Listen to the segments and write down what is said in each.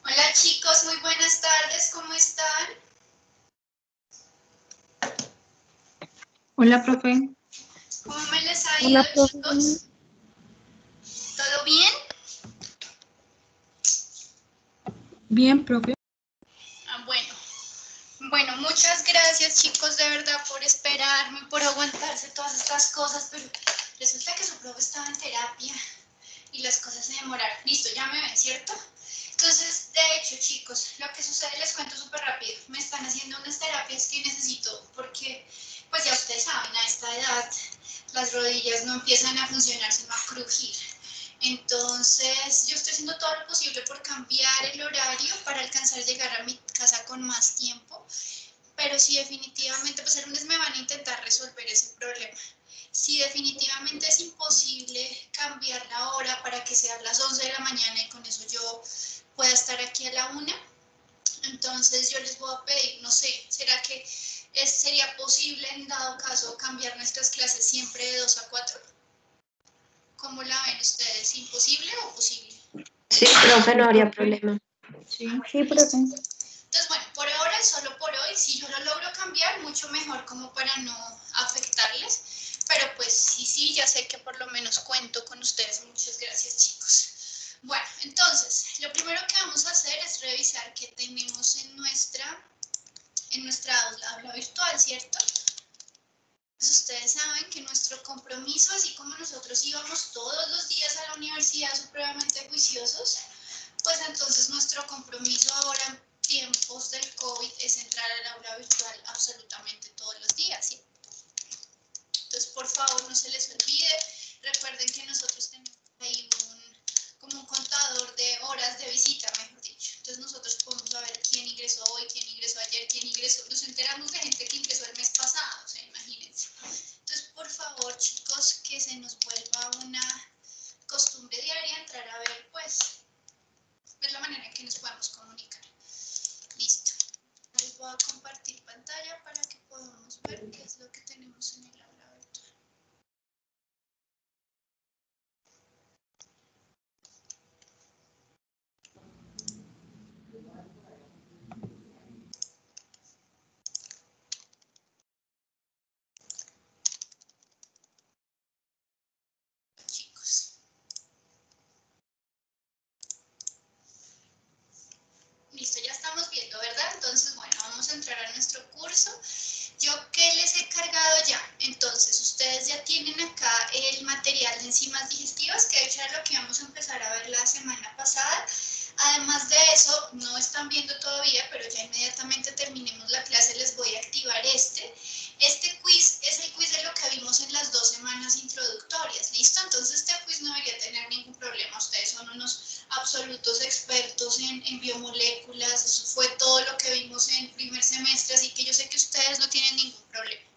Hola chicos, muy buenas tardes, ¿cómo están? Hola, profe. ¿Cómo me les ha ido, Hola, profe. chicos? ¿Todo bien? Bien, profe. Bueno, muchas gracias chicos de verdad por esperarme, por aguantarse todas estas cosas, pero resulta que su profe estaba en terapia y las cosas se demoraron. Listo, ya me ven, ¿cierto? Entonces, de hecho, chicos, lo que sucede les cuento súper rápido. Me están haciendo unas terapias que necesito porque, pues ya ustedes saben, a esta edad las rodillas no empiezan a funcionar, sino a crujir. Entonces, yo estoy haciendo todo lo posible por cambiar el horario para alcanzar a llegar a mi casa con más tiempo, pero si definitivamente, pues el lunes me van a intentar resolver ese problema. Si definitivamente es imposible cambiar la hora para que sea a las 11 de la mañana y con eso yo pueda estar aquí a la 1, entonces yo les voy a pedir, no sé, ¿será que sería posible en dado caso cambiar nuestras clases siempre de 2 a 4? ¿Cómo la ven ustedes? ¿Imposible o posible? Sí, profe, no habría problema. Sí. Sí, profe. Entonces, bueno, por ahora, solo por hoy, si yo lo logro cambiar, mucho mejor como para no afectarles. Pero pues sí, ya sé que por lo menos cuento con ustedes. Muchas gracias, chicos. Bueno, entonces, lo primero que vamos a hacer es revisar qué tenemos en nuestra aula virtual, ¿cierto? Entonces, ustedes saben que nuestro compromiso, así como nosotros íbamos todos los días a la universidad supremamente juiciosos, pues entonces nuestro compromiso ahora en tiempos del COVID es entrar al aula virtual absolutamente todos los días, ¿sí? Entonces, por favor, no se les olvide. Recuerden que nosotros tenemos ahí como un contador de horas de visita, mejor dicho. Entonces, nosotros podemos saber quién ingresó hoy, quién ingresó ayer, quién ingresó. Nos enteramos de gente que ingresó el mes pasado, o sea, imagínense. Entonces, por favor, chicos, que se nos vuelva una costumbre diaria entrar a ver, pues, es la manera en que nos podemos comunicar. Listo. Les voy a compartir pantalla para que podamos ver qué es lo que tenemos en el aula virtual. Chicos. Listo, ya estamos viendo, ¿verdad? Entonces, bueno, vamos a entrar a nuestro curso. ¿Yo qué les he cargado ya? Entonces, ustedes ya tienen acá el material de enzimas digestivas, que de hecho era lo que íbamos a empezar a ver la semana pasada. Además de eso, no están viendo todavía, pero ya inmediatamente terminemos la clase les voy a activar este. Este quiz es el quiz de lo que vimos en las 2 semanas introductorias, ¿listo? Entonces este quiz no debería tener ningún problema. Ustedes son unos absolutos expertos en biomoléculas, eso fue todo lo que vimos en primer semestre, así que yo sé que ustedes no tienen ningún problema.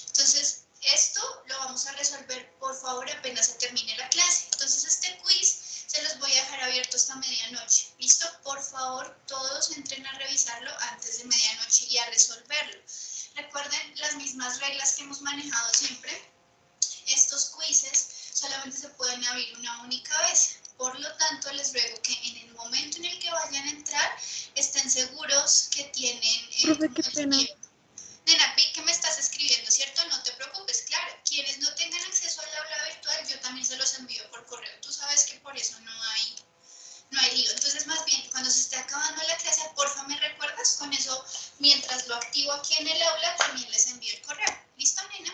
Entonces, esto lo vamos a resolver, por favor, apenas se termine la clase. Entonces, este quiz se los voy a dejar abierto hasta medianoche. ¿Listo? Por favor, todos entren a revisarlo antes de medianoche y a resolverlo. Recuerden las mismas reglas que hemos manejado siempre. Estos quizzes solamente se pueden abrir una única vez. Por lo tanto, les ruego que en el momento en el que vayan a entrar, estén seguros que tienen Profe, qué pena. tiempo. Nena, vi que me estás escribiendo, ¿cierto? No te preocupes, claro. Quienes no tengan acceso al aula virtual, yo también se los envío por correo. Tú sabes que por eso no hay lío. Entonces, más bien, cuando se esté acabando la clase, porfa, ¿me recuerdas? Con eso, mientras lo activo aquí en el aula, también les envío el correo. ¿Listo, nena?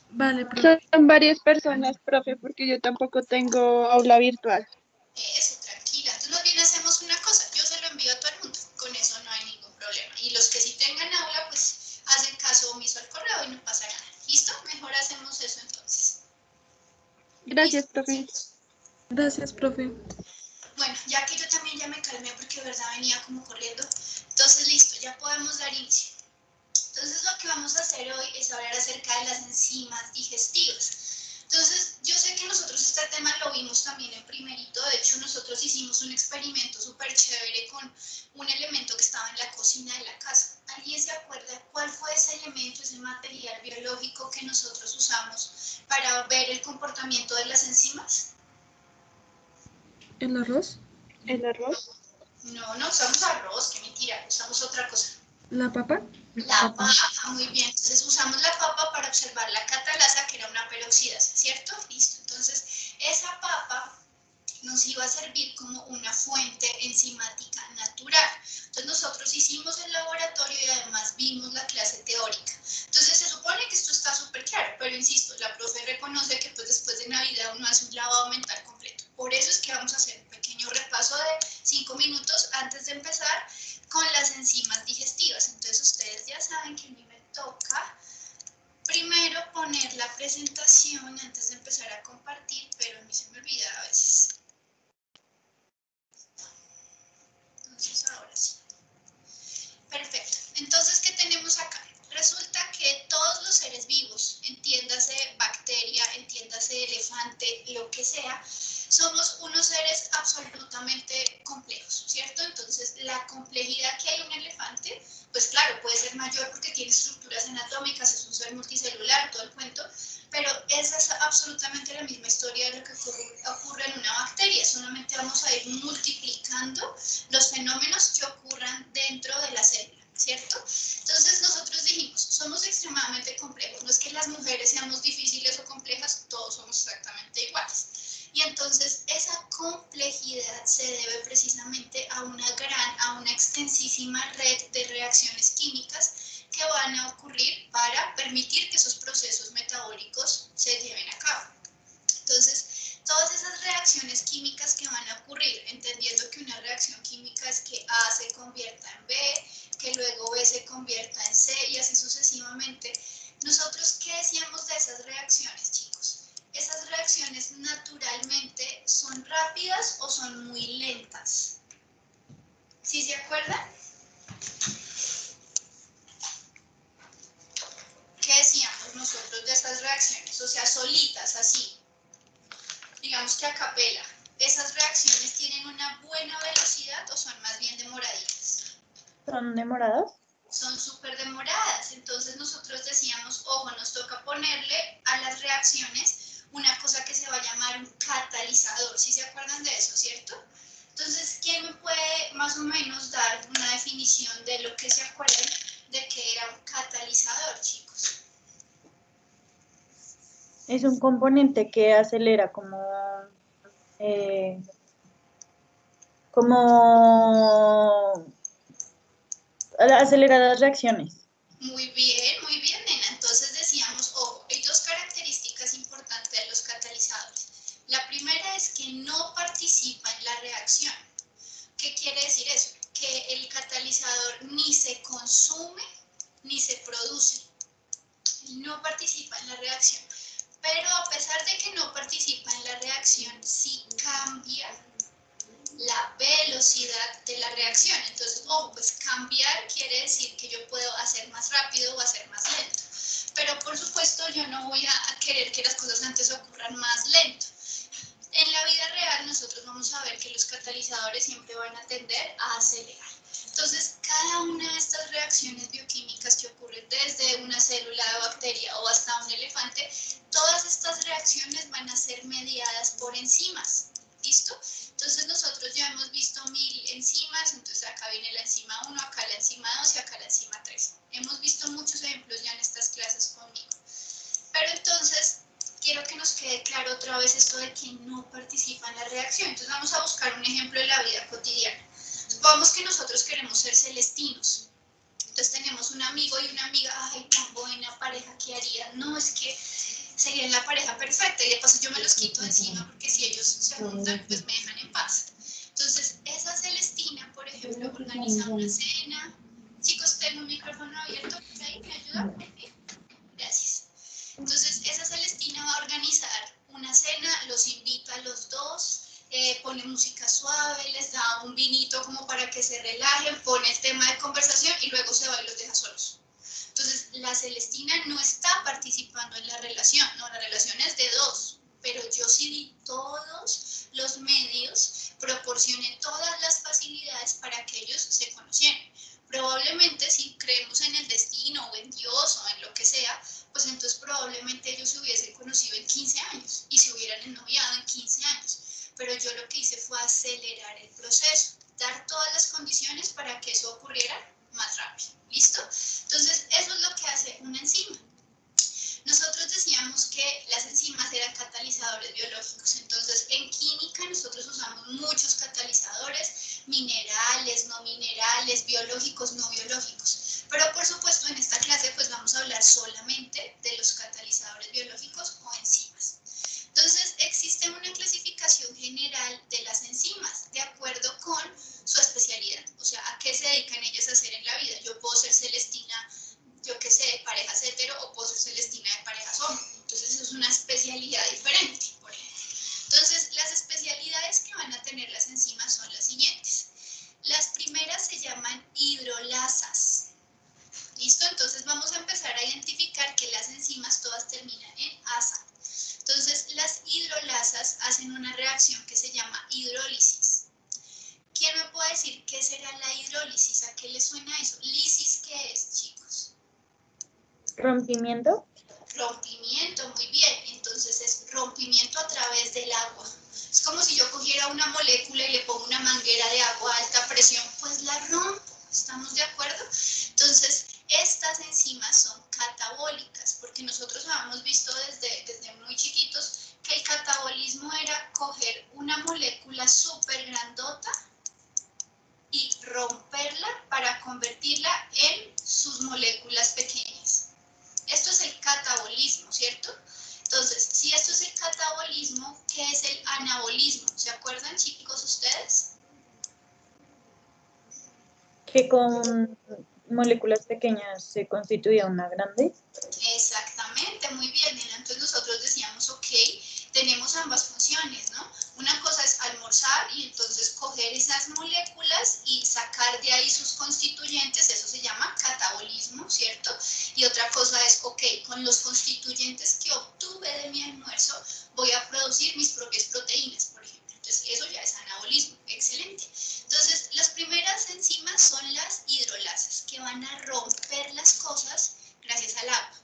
Vale, profe. Son varias personas, profe, porque yo tampoco tengo aula virtual. Eso, tranquila. Entonces, más bien hacemos una cosa. Yo se lo envío a todo el mundo. Con eso no hay ningún problema. Y los que sí tengan aula, pues hacen caso omiso al correo y no pasa nada. ¿Listo? Mejor hacemos eso entonces. Gracias, ¿Listo? profe. Gracias, profe. Bueno, ya que yo también ya me calmé porque de verdad venía como corriendo. Entonces, listo, ya podemos dar inicio. Entonces, lo que vamos a hacer hoy es hablar acerca de las enzimas digestivas. Entonces, yo sé que nosotros este tema lo vimos también en primerito. De hecho, nosotros hicimos un experimento súper chévere con un elemento que estaba en la cocina de la casa. ¿Alguien se acuerda cuál fue ese elemento, ese material biológico que nosotros usamos para ver el comportamiento de las enzimas? ¿El arroz? ¿El arroz? No, no usamos arroz, qué mentira, usamos otra cosa. ¿La papa? La papa, muy bien. Entonces usamos la papa para observar la catalasa, que era una peroxidasa, ¿cierto? Listo. Entonces, esa papa nos iba a servir como una fuente enzimática natural. Entonces nosotros hicimos el laboratorio y además vimos la clase teórica. Entonces se supone que esto está súper claro, pero insisto, la profe reconoce que pues después de Navidad uno hace un lavado mental completo. Por eso es que vamos a hacer un pequeño repaso de 5 minutos antes de empezar con las enzimas digestivas. Entonces ustedes ya saben que a mí me toca primero poner la presentación antes de empezar a compartir, pero a mí se me olvida a veces. Entonces ahora sí. Perfecto. Entonces, ¿qué tenemos acá? Resulta que todos los seres vivos, entiéndase bacteria, entiéndase elefante, lo que sea, somos unos seres absolutamente complejos, ¿cierto? Entonces, la complejidad que hay en un elefante, pues claro, puede ser mayor porque tiene estructuras anatómicas, es un ser multicelular, todo el cuento, pero esa es absolutamente la misma historia de lo que ocurre en una bacteria, solamente vamos a ir multiplicando los fenómenos que ocurran dentro de la célula, ¿cierto? Entonces nosotros dijimos, somos extremadamente complejos, no es que las mujeres seamos difíciles o complejas, todos somos exactamente iguales. Y entonces esa complejidad se debe precisamente a una extensísima red de reacciones químicas que van a ocurrir para permitir que esos procesos metabólicos se lleven a cabo. Entonces, todas esas reacciones químicas que van a ocurrir, entendiendo que una reacción química es que A se convierta en B, que luego B se convierta en C y así sucesivamente. Nosotros, ¿qué decíamos de esas reacciones, chicos? Esas reacciones naturalmente son rápidas o son muy lentas. ¿Sí se acuerdan? ¿Qué decíamos nosotros de estas reacciones? O sea, solitas, así. Digamos que a capela. ¿Esas reacciones tienen una buena velocidad o son más bien demoraditas? ¿Son demoradas? Son súper demoradas. Entonces nosotros decíamos, ojo, nos toca ponerle a las reacciones una cosa que se va a llamar un catalizador. ¿Sí se acuerdan de eso, cierto? Entonces, ¿quién me puede más o menos dar una definición de lo que se acuerdan de que era un catalizador, chicos? Es un componente que acelera eh, como acelera las reacciones. Muy bien, nena. Entonces decíamos, ojo, hay dos características importantes de los catalizadores. La primera es que no participa en la reacción. ¿Qué quiere decir eso? Que el catalizador ni se consume ni se produce. No participa en la reacción. Pero a pesar de que no participa en la reacción, sí cambia la velocidad de la reacción. Entonces, ojo, pues cambiar quiere decir que yo puedo hacer más rápido o hacer más lento. Pero por supuesto yo no voy a querer que las cosas antes ocurran más lento. En la vida real nosotros vamos a ver que los catalizadores siempre van a tender a acelerar. Entonces, cada una de estas reacciones bioquímicas que ocurren desde una célula de bacteria o hasta un elefante, todas estas reacciones van a ser mediadas por enzimas. ¿Listo? Entonces nosotros ya hemos visto 1000 enzimas, entonces acá viene la enzima 1, acá la enzima 2 y acá la enzima 3. Hemos visto muchos ejemplos ya en estas clases conmigo. Pero entonces, quiero que nos quede claro otra vez esto de que no participa en la reacción. Entonces vamos a buscar un ejemplo de la vida cotidiana. Supongamos que nosotros queremos ser celestinos. Entonces tenemos un amigo y una amiga, ay, tan buena pareja, ¿qué harían? No, es que serían la pareja perfecta y de paso yo me los quito encima porque si ellos se juntan, pues me dejan en paz. Entonces, esa Celestina, por ejemplo, organiza una cena. Chicos, tengo un micrófono abierto por ahí, ¿me ayudan? Gracias. Entonces, esa Celestina va a organizar una cena, los invita a los dos, pone música suave, les da un vinito como para que se relajen, pone el tema de conversación y luego se va y los deja solos. Entonces, la Celestina no está participando en la relación, no, la relación es de dos, pero yo sí di todos los medios, proporcioné todas las facilidades para que ellos se conocieran. Probablemente si creemos en el destino o en Dios o en lo que sea, pues entonces probablemente ellos se hubiesen conocido en 15 años y se hubieran ennoviado en 15 años. pero yo lo que hice fue acelerar el proceso, dar todas las condiciones para que eso ocurriera más rápido. ¿Listo? Entonces, eso es lo que hace una enzima. Nosotros decíamos que las enzimas eran catalizadores biológicos, entonces en química nosotros usamos muchos catalizadores, minerales, no minerales, biológicos, no biológicos, pero por supuesto en esta clase pues vamos a hablar solamente de los catalizadores biológicos o enzimas. Entonces existe una clasificación general de las enzimas de acuerdo con su especialidad, o sea, a qué se dedican ellas a hacer en la vida. Yo puedo ser Celestina, yo qué sé, de parejas hetero, o puedo ser Celestina de parejas homo. Entonces eso es una especialidad diferente, por ejemplo. Entonces las especialidades que van a tener las enzimas son las siguientes. Las primeras se llaman hidrolasas. ¿Listo? Entonces vamos a empezar a identificar que las enzimas todas terminan en asa. Entonces las hidrolasas hacen una reacción que se llama hidrólisis. ¿Quién me puede decir qué será la hidrólisis? ¿A qué le suena eso? ¿Lisis qué es, chicos? ¿Rompimiento? Rompimiento, muy bien. Entonces es rompimiento a través del agua. Es como si yo cogiera una molécula y le pongo una manguera de agua a alta presión, pues la rompo. ¿Estamos de acuerdo? Entonces, estas enzimas son catabólicas, porque nosotros habíamos visto desde muy chiquitos que el catabolismo era coger una molécula súper grandota y romperla para convertirla en sus moléculas pequeñas. Esto es el catabolismo, ¿cierto? Entonces, si esto es el catabolismo, ¿qué es el anabolismo? ¿Se acuerdan, chicos, ustedes? Que con moléculas pequeñas se constituye una grande. Exactamente, muy bien. Entonces nosotros decíamos, ok, tenemos ambas funciones, ¿no? Una cosa es almorzar y entonces coger esas moléculas y sacar de ahí sus constituyentes, eso se llama catabolismo, ¿cierto? Y otra cosa es, ok, con los constituyentes que obtuve de mi almuerzo voy a producir mis propias proteínas, por ejemplo. Entonces eso ya es anabolismo, excelente. Entonces las primeras enzimas son las hidrolasas, que van a romper las cosas gracias al agua.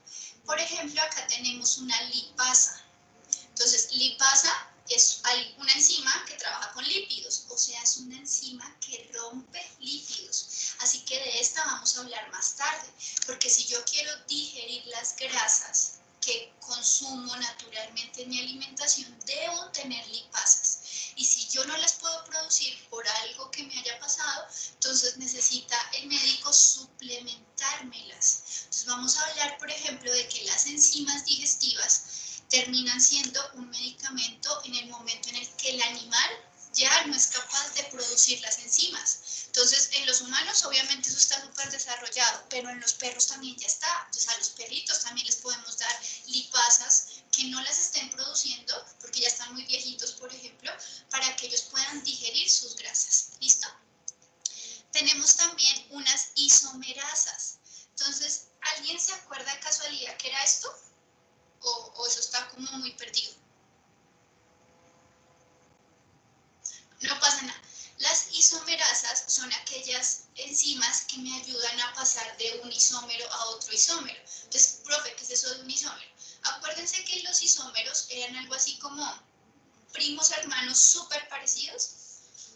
Por ejemplo, acá tenemos una lipasa. Entonces, lipasa es una enzima que trabaja con lípidos, o sea, es una enzima que rompe lípidos. Así que de esta vamos a hablar más tarde, porque si yo quiero digerir las grasas que consumo naturalmente en mi alimentación, debo tener lipasas. Y si yo no las puedo producir por algo que me haya pasado, entonces necesita el médico suplementármelas. Entonces vamos a hablar, por ejemplo, de que las enzimas digestivas terminan siendo un medicamento en el momento en el que el animal ya no es capaz de producir las enzimas. Entonces, en los humanos obviamente eso está súper desarrollado, pero en los perros también ya está. Entonces, a los perritos también les podemos dar lipasas que no las estén produciendo, porque ya están muy viejitos, por ejemplo, para que ellos puedan digerir sus grasas. ¿Listo? Tenemos también unas isomerasas. Entonces, ¿alguien se acuerda de casualidad qué era esto? ¿O eso está como muy perdido? No pasa nada. Las isomerasas son aquellas enzimas que me ayudan a pasar de un isómero a otro isómero. Entonces, profe, ¿qué es eso de un isómero? Acuérdense que los isómeros eran algo así como primos hermanos súper parecidos.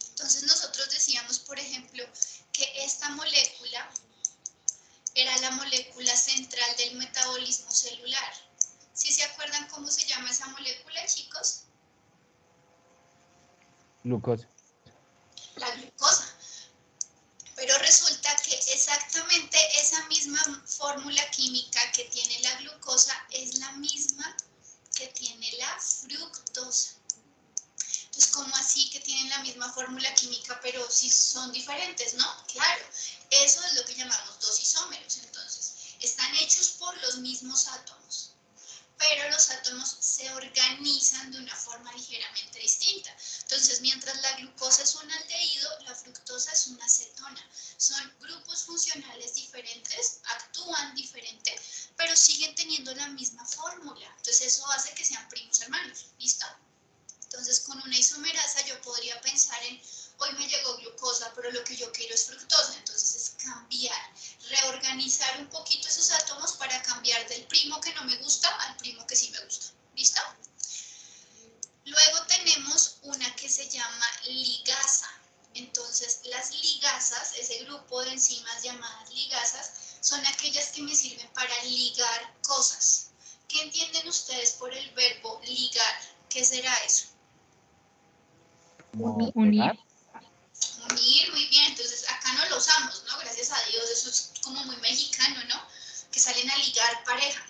Entonces nosotros decíamos, por ejemplo, que esta molécula era la molécula central del metabolismo celular. ¿Sí se acuerdan cómo se llama esa molécula, chicos? Glucosa. La glucosa. Pero resulta que exactamente esa misma fórmula química que tiene la glucosa es la misma que tiene la fructosa. Entonces, ¿cómo así que tienen la misma fórmula química, pero si son diferentes, no? Claro, eso es lo que llamamos dos isómeros. Entonces, están hechos por los mismos átomos, pero los átomos se organizan de una forma ligeramente distinta. Entonces, mientras la glucosa es un aldehído, la fructosa es una acetona. Son grupos funcionales diferentes, actúan diferente, pero siguen teniendo la misma fórmula. Entonces, eso hace que sean primos hermanos. ¿Listo? Entonces, con una isomerasa yo podría pensar en, hoy me llegó glucosa, pero lo que yo quiero es fructosa. Entonces, es cambiar, reorganizar un poquito esos átomos para cambiar del primo que no me gusta al primo que sí me gusta. ¿Listo? Luego tenemos una que se llama ligasa. Entonces, las ligasas, ese grupo de enzimas llamadas ligasas, son aquellas que me sirven para ligar cosas. ¿Qué entienden ustedes por el verbo ligar? ¿Qué será eso? Unir. Unir, muy bien. Entonces, acá no lo usamos, ¿no? Gracias a Dios, eso es como muy mexicano, ¿no? Que salen a ligar pareja.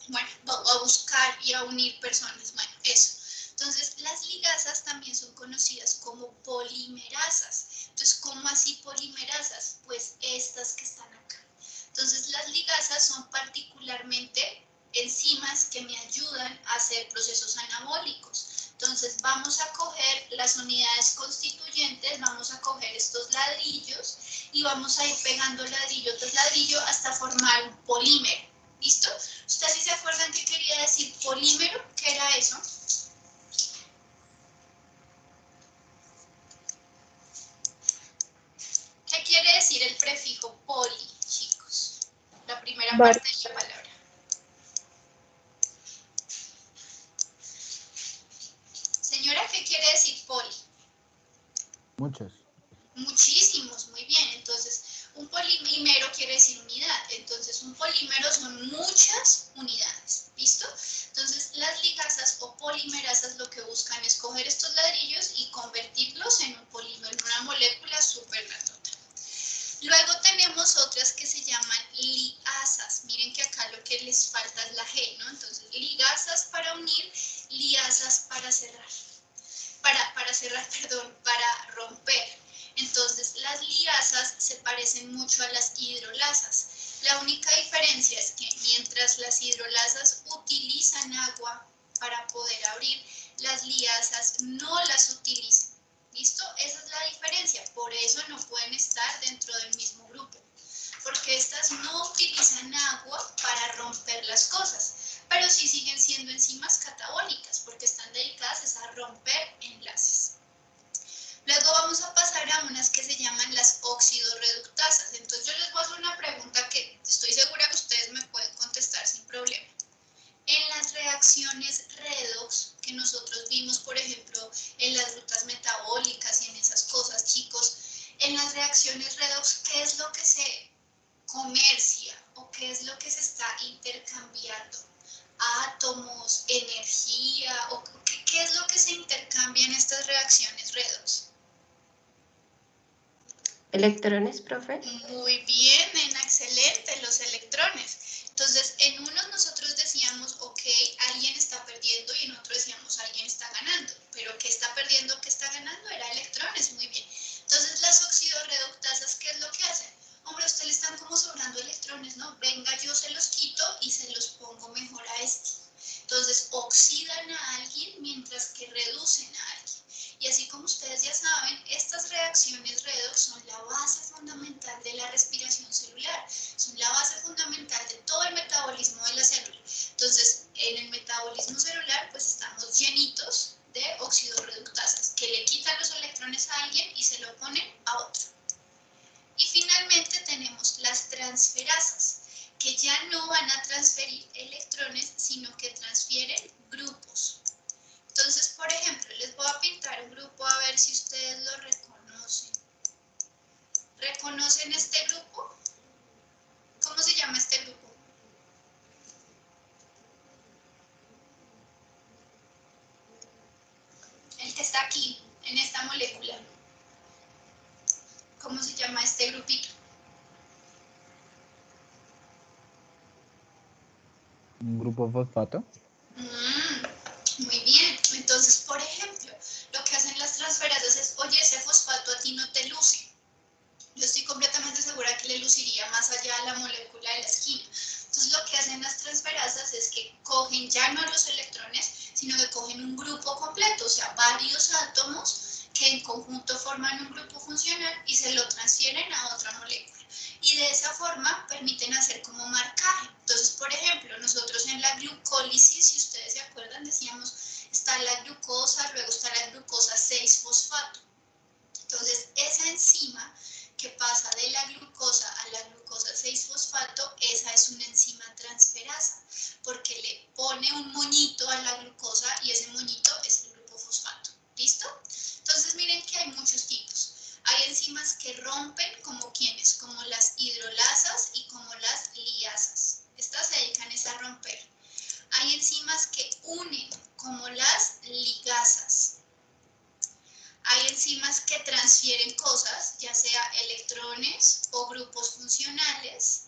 Bueno, a buscar y a unir personas. Bueno, eso. Entonces, las ligasas también son conocidas como polimerasas. Entonces, ¿cómo así polimerasas? Pues estas que están acá. Entonces, las ligasas son particularmente enzimas que me ayudan a hacer procesos anabólicos. Entonces, vamos a coger las unidades constituyentes, vamos a coger estos ladrillos y vamos a ir pegando ladrillo tras ladrillo hasta formar un polímero. ¿Listo? ¿Ustedes sí se acuerdan qué quería decir polímero? ¿Qué era eso? ¿Qué quiere decir el prefijo poli, chicos? La primera parte de la palabra. Señora, ¿qué quiere decir poli? Muchos. Muchísimos, muy bien. Entonces, un polímero quiere decir unidad. Entonces, un polímero son muchas unidades. ¿Listo? Entonces, las ligasas o polimerasas lo que buscan es coger estos ladrillos y convertirlos en un polímero, en una molécula súper grandota. Luego tenemos otras que se llaman liasas. Miren que acá lo que les falta es la G, ¿no? Entonces, ligasas para unir, liasas para cerrar. Para romper. Entonces, las liasas se parecen mucho a las hidrolasas. La única diferencia es que mientras las hidrolasas utilizan agua para poder abrir, las liasas no las utilizan. ¿Listo? Esa es la diferencia. Por eso no pueden estar dentro del mismo grupo. Porque estas no utilizan agua para romper las cosas, pero sí siguen siendo enzimas catabólicas porque están dedicadas a romper enlaces. Luego vamos a pasar a unas que se llaman las oxidorreductasas. Entonces yo les voy a hacer una pregunta que estoy segura que ustedes me pueden contestar sin problema. En las reacciones redox que nosotros vimos, por ejemplo, en las rutas metabólicas y en esas cosas, chicos, en las reacciones redox, ¿qué es lo que se comercia o qué es lo que se está intercambiando? Átomos, energía, o ¿qué es lo que se intercambia en estas reacciones redox? ¿Electrones, profe? Muy bien, Nena, excelente, los electrones. Entonces, en unos nosotros decíamos, ok, alguien está perdiendo, y en otro decíamos, alguien está ganando. Pero ¿qué está perdiendo, qué está ganando? Era electrones, muy bien. Entonces, las oxidorreductasas, ¿qué es lo que hacen? Hombre, a usted le están como sobrando electrones, ¿no? Venga, yo se los quito y se los pongo mejor a este. Entonces, oxidan a alguien mientras que reducen a alguien. Y así como ustedes ya saben, estas reacciones redox son la base fundamental de la respiración celular, son la base fundamental de todo el metabolismo de la célula. Entonces, en el metabolismo celular, pues estamos llenitos de oxidorreductasas, que le quitan los electrones a alguien y se lo ponen a otro. Y finalmente tenemos las transferasas, que ya no van a transferir electrones, sino que transfieren grupos. Entonces, por ejemplo, les voy a pintar un grupo a ver si ustedes lo reconocen. ¿Reconocen este grupo? ¿Cómo se llama este grupo? El que está aquí, en esta molécula. ¿Cómo se llama este grupito? Un grupo fosfato. Muy bien. Entonces, por ejemplo, lo que hacen las transferasas es, oye, ese fosfato a ti no te luce. Yo estoy completamente segura que le luciría más allá de la molécula de la esquina. Entonces, lo que hacen las transferasas es que cogen ya no los electrones, sino que cogen un grupo completo, o sea, varios átomos que en conjunto forman un grupo funcional y se lo transfieren a otra molécula. Y de esa forma permiten hacer como marcaje. Entonces, por ejemplo, nosotros en la glucólisis, si ustedes se acuerdan, decíamos, está la glucosa, luego está la glucosa 6-fosfato. Entonces, esa enzima que pasa de la glucosa a la glucosa 6-fosfato, esa es una enzima transferasa, porque le pone un moñito a la glucosa y ese moñito es el grupo fosfato. ¿Listo? Entonces, hay muchos tipos. Hay enzimas que rompen, como quienes, como las hidrolasas y como las liasas. Estas se dedican a romper. Hay enzimas que unen, como las ligasas. Hay enzimas que transfieren cosas, ya sea electrones o grupos funcionales.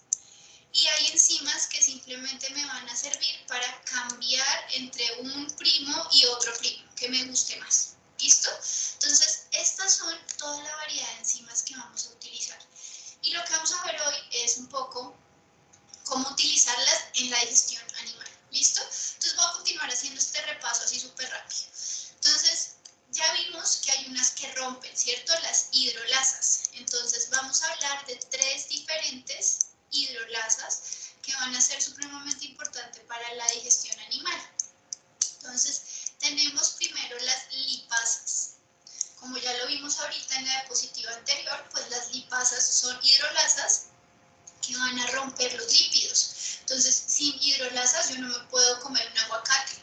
Y hay enzimas que simplemente me van a servir para cambiar entre un primo y otro primo, que me guste más. ¿Listo? Entonces, estas son toda la variedad de enzimas que vamos a utilizar. Y lo que vamos a ver hoy es un poco cómo utilizarlas en la digestión animal. ¿Listo? Entonces voy a continuar haciendo este repaso así súper rápido. Entonces, ya vimos que hay unas que rompen, ¿cierto? Las hidrolasas. Entonces, vamos a hablar de 3 diferentes hidrolasas que van a ser supremamente importantes para la digestión animal. Entonces, tenemos primero las lipasas. Como ya lo vimos ahorita en la diapositiva anterior, pues las lipasas son hidrolasas que van a romper los lípidos. Entonces, sin hidrolasas yo no me puedo comer un aguacate.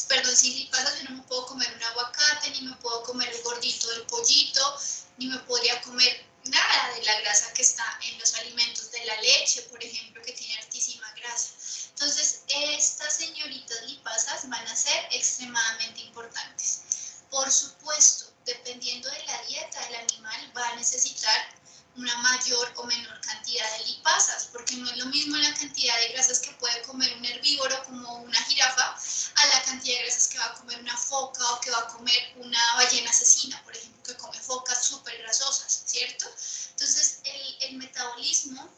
Perdón, sin lipasas yo no me puedo comer un aguacate, ni me puedo comer el gordito del pollito, ni me podría comer nada de la grasa que está en los alimentos, de la leche, por ejemplo, que tiene altísima grasa. Entonces, estas señoritas lipasas van a ser extremadamente importantes. Por supuesto, dependiendo de la dieta del animal, va a necesitar una mayor o menor cantidad de lipasas, porque no es lo mismo la cantidad de grasas que puede comer un herbívoro como una jirafa a la cantidad de grasas que va a comer una foca o que va a comer una ballena asesina, por ejemplo, que come focas súper grasosas, ¿cierto? Entonces, el metabolismo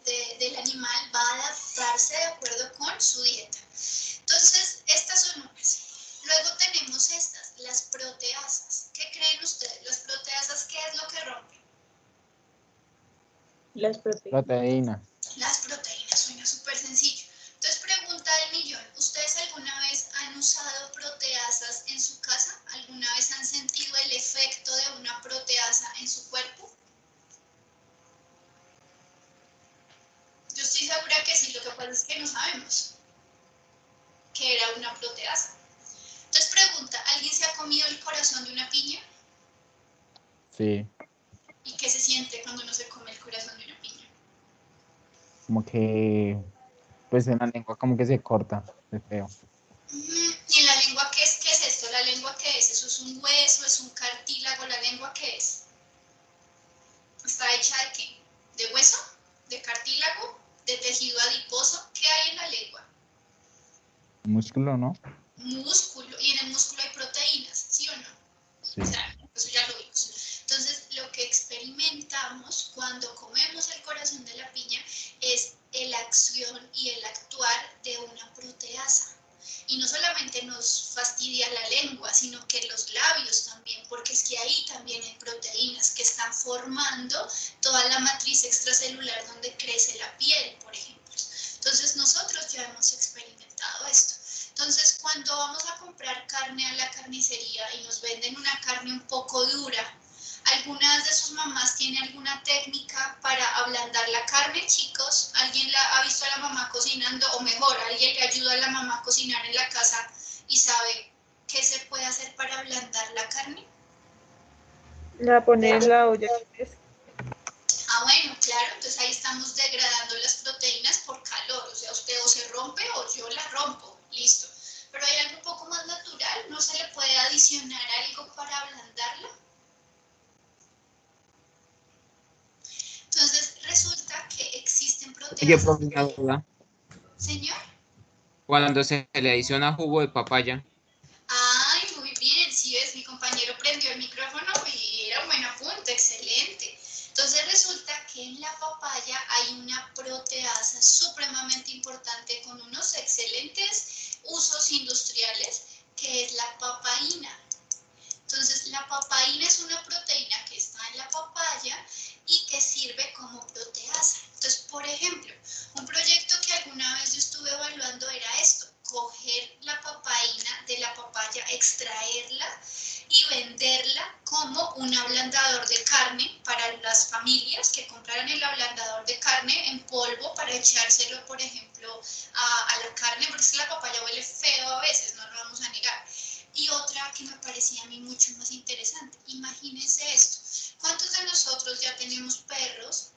del animal va a adaptarse de acuerdo con su dieta. Entonces, estas son unas. Luego tenemos estas, las proteasas. ¿Qué creen ustedes? ¿Las proteasas qué es lo que rompen? Las proteínas. Proteínas. Las proteínas, suena súper sencillo. Entonces, pregunta del millón, ¿ustedes alguna vez han usado proteasas en su casa? ¿Alguna vez han sentido el efecto de una proteasa en su cuerpo? Yo estoy segura que sí, lo que pasa es que no sabemos que era una proteasa. Entonces, pregunta, ¿alguien se ha comido el corazón de una piña? Sí. ¿Y qué se siente cuando uno se come el corazón de una piña? Como que, pues en la lengua como que se corta. Es feo. ¿Y en la lengua qué es? ¿Qué es esto? ¿La lengua qué es? ¿Eso es un hueso? ¿Es un cartílago? ¿La lengua qué es? ¿Está hecha de qué? ¿De hueso? ¿De cartílago? ¿De tejido adiposo? ¿Qué hay en la lengua? Músculo, ¿no? Músculo. ¿Y en el músculo hay proteínas? ¿Sí o no? Sí. O sea, eso ya lo vimos. Entonces, lo que experimentamos cuando comemos el corazón de la piña es la acción y el actuar de una proteasa. Y no solamente nos fastidia la lengua, sino que los labios también, porque es que ahí también hay proteínas que están formando toda la matriz extracelular donde crece la piel, por ejemplo. Entonces, nosotros ya hemos experimentado esto. Entonces, cuando vamos a comprar carne a la carnicería y nos venden una carne un poco dura, ¿algunas de sus mamás tienen alguna técnica para ablandar la carne, chicos? ¿Alguien ha visto a la mamá cocinando? O mejor, ¿alguien le ayuda a la mamá a cocinar en la casa y sabe qué se puede hacer para ablandar la carne? La poner en la olla. Ah, bueno, claro, entonces ahí estamos degradando las proteínas por calor, o sea, usted o se rompe o yo la rompo, listo. Pero hay algo un poco más natural, ¿no se le puede adicionar algo para ablandarla? Entonces resulta que existen Oye, proteasas. profe, una duda. Señor. Cuando se le adiciona jugo de papaya, Ay, muy bien, si ves, mi compañero prendió el micrófono y era un buen apunte, excelente. Entonces resulta que en la papaya hay una proteasa supremamente importante con unos excelentes usos industriales, que es la papaína. Entonces la papaína es una proteína que está en la papaya y que sirve como proteasa. Entonces, por ejemplo, un proyecto que alguna vez yo estuve evaluando era esto: coger la papaína de la papaya, extraerla y venderla como un ablandador de carne para las familias que compraran el ablandador de carne en polvo para echárselo, por ejemplo, a la carne, porque es que la papaya huele feo a veces, no lo vamos a negar. Y otra que me parece parecía a mí mucho más interesante. Imagínense esto. ¿Cuántos de nosotros ya tenemos perros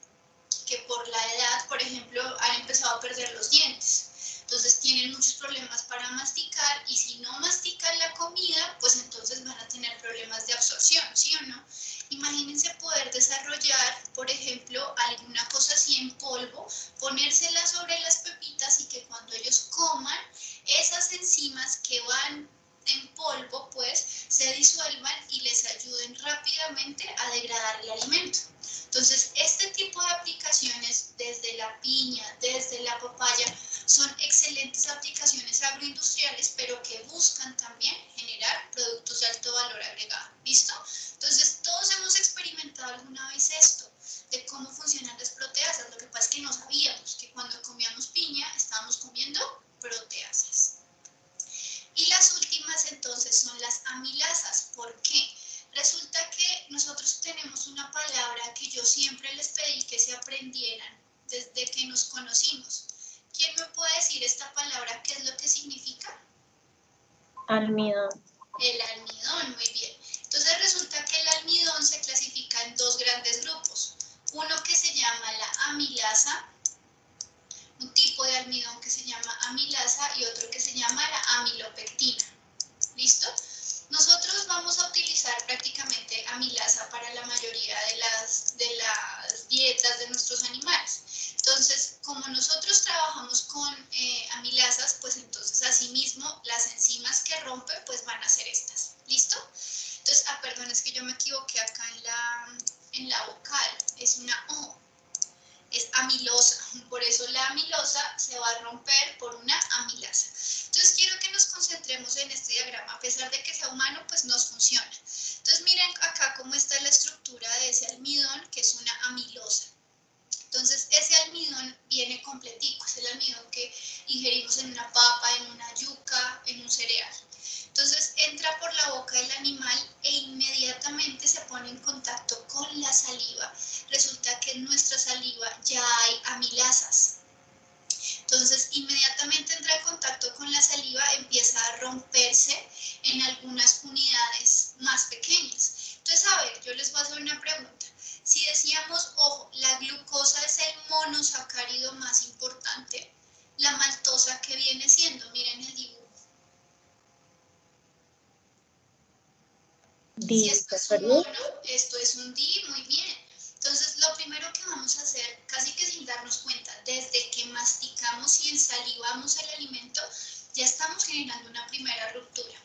que por la edad, por ejemplo, han empezado a perder los dientes? Entonces tienen muchos problemas para masticar y si no mastican la comida, pues entonces van a tener problemas de absorción, ¿sí o no? Imagínense poder desarrollar, por ejemplo, alguna cosa así en polvo, ponérsela sobre las pepitas y que cuando ellos coman, esas enzimas que van en polvo, pues se disuelvan y les ayuden rápidamente a degradar el alimento. Entonces, este tipo de aplicaciones desde la piña, desde la papaya, son excelentes aplicaciones agroindustriales, pero que buscan también generar productos de alto valor agregado. ¿Listo? Entonces, todos hemos experimentado alguna vez esto, de cómo funcionan las proteasas. Lo que pasa es que no sabíamos que cuando comíamos piña estábamos comiendo proteasas. Y las últimas entonces son las amilasas. ¿Por qué? Resulta que nosotros tenemos una palabra que yo siempre les pedí que se aprendieran desde que nos conocimos. ¿Quién me puede decir esta palabra? ¿Qué es lo que significa? Almidón. El almidón, muy bien. Entonces resulta que el almidón se clasifica en dos grandes grupos. Uno que se llama la amilasa, un tipo de almidón que se llama amilasa y otro que se llama la amilopectina. ¿Listo? Nosotros vamos a utilizar prácticamente amilasa para la mayoría de las dietas de nuestros animales. Entonces, como nosotros trabajamos con amilasas, pues entonces asimismo las enzimas que rompen pues van a ser estas. ¿Listo? Entonces, perdón, es que yo me equivoqué acá en la vocal, es una O. Es amilosa, por eso la amilosa se va a romper por una amilasa. Entonces quiero que nos concentremos en este diagrama, a pesar de que sea humano, pues nos funciona. Entonces miren acá cómo está la estructura de ese almidón, que es una amilosa. Entonces ese almidón viene completico, es el almidón que ingerimos en una papa, en una yuca, en un cereal. Entonces entra por la boca del animal e inmediatamente se pone en contacto con la saliva. Resulta que en nuestra saliva ya hay amilasas. Entonces inmediatamente entra en contacto con la saliva, empieza a romperse en algunas unidades más pequeñas. Entonces, a ver, yo les voy a hacer una pregunta. Si decíamos, ojo, la glucosa es el monosacárido más importante, la maltosa, ¿qué viene siendo? Miren el dibujo. Si esto es un mono, esto es un di, muy bien. Entonces, lo primero que vamos a hacer, casi que sin darnos cuenta, desde que masticamos y ensalivamos el alimento, ya estamos generando una primera ruptura,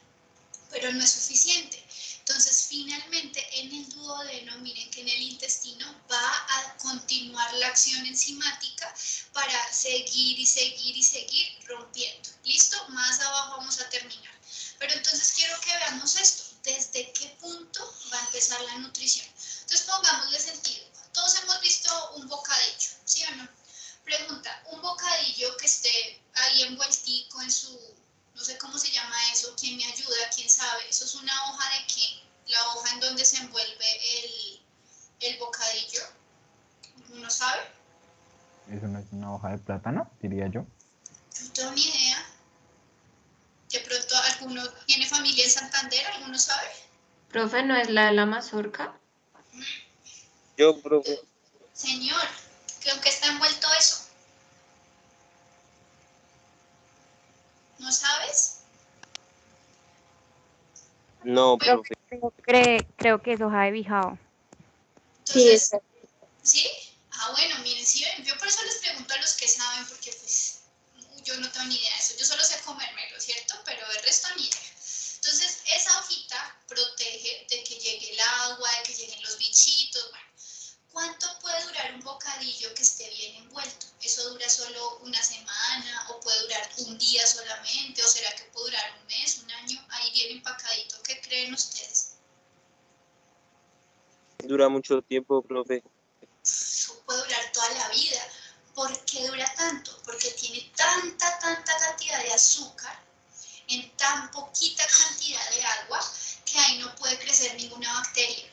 pero no es suficiente. Entonces, finalmente, en el duodeno, miren que en el intestino va a continuar la acción enzimática para seguir y seguir y seguir rompiendo. ¿Listo? Más abajo vamos a terminar. Pero entonces quiero que veamos esto. ¿Desde qué punto va a empezar la nutrición? Entonces pongámosle sentido. Todos hemos visto un bocadillo, ¿sí o no? Pregunta, un bocadillo que esté ahí envueltico en su, no sé cómo se llama eso, ¿quién me ayuda? ¿Quién sabe? ¿Eso es una hoja de qué? La hoja en donde se envuelve el bocadillo. ¿Uno sabe? Eso no es una hoja de plátano, diría yo. No tengo ni idea. De pronto alguno tiene familia en Santander, ¿alguno sabe? Profe, ¿no es la de la mazorca? Yo, profe. Señor, creo que está envuelto eso. ¿No sabes? No, Bueno, profe. Creo que es hoja de bijao. Sí, entonces, está. ¿sí? Bueno, miren, sí, yo por eso les pregunto a los que saben, porque pues yo no tengo ni idea de eso. Yo solo sé comérmelo, ¿cierto? Pero el resto ni idea. Entonces, esa hojita protege de que llegue el agua, de que lleguen los bichitos. Bueno, ¿cuánto puede durar un bocadillo que esté bien envuelto? ¿Eso dura solo una semana o puede durar un día solamente? ¿O será que puede durar un mes, un año? Ahí bien empacadito. ¿Qué creen ustedes? Dura mucho tiempo, profe. Eso puede durar toda la vida. ¿Por qué dura tanto? Porque tiene tanta cantidad de azúcar en tan poquita cantidad de agua que ahí no puede crecer ninguna bacteria.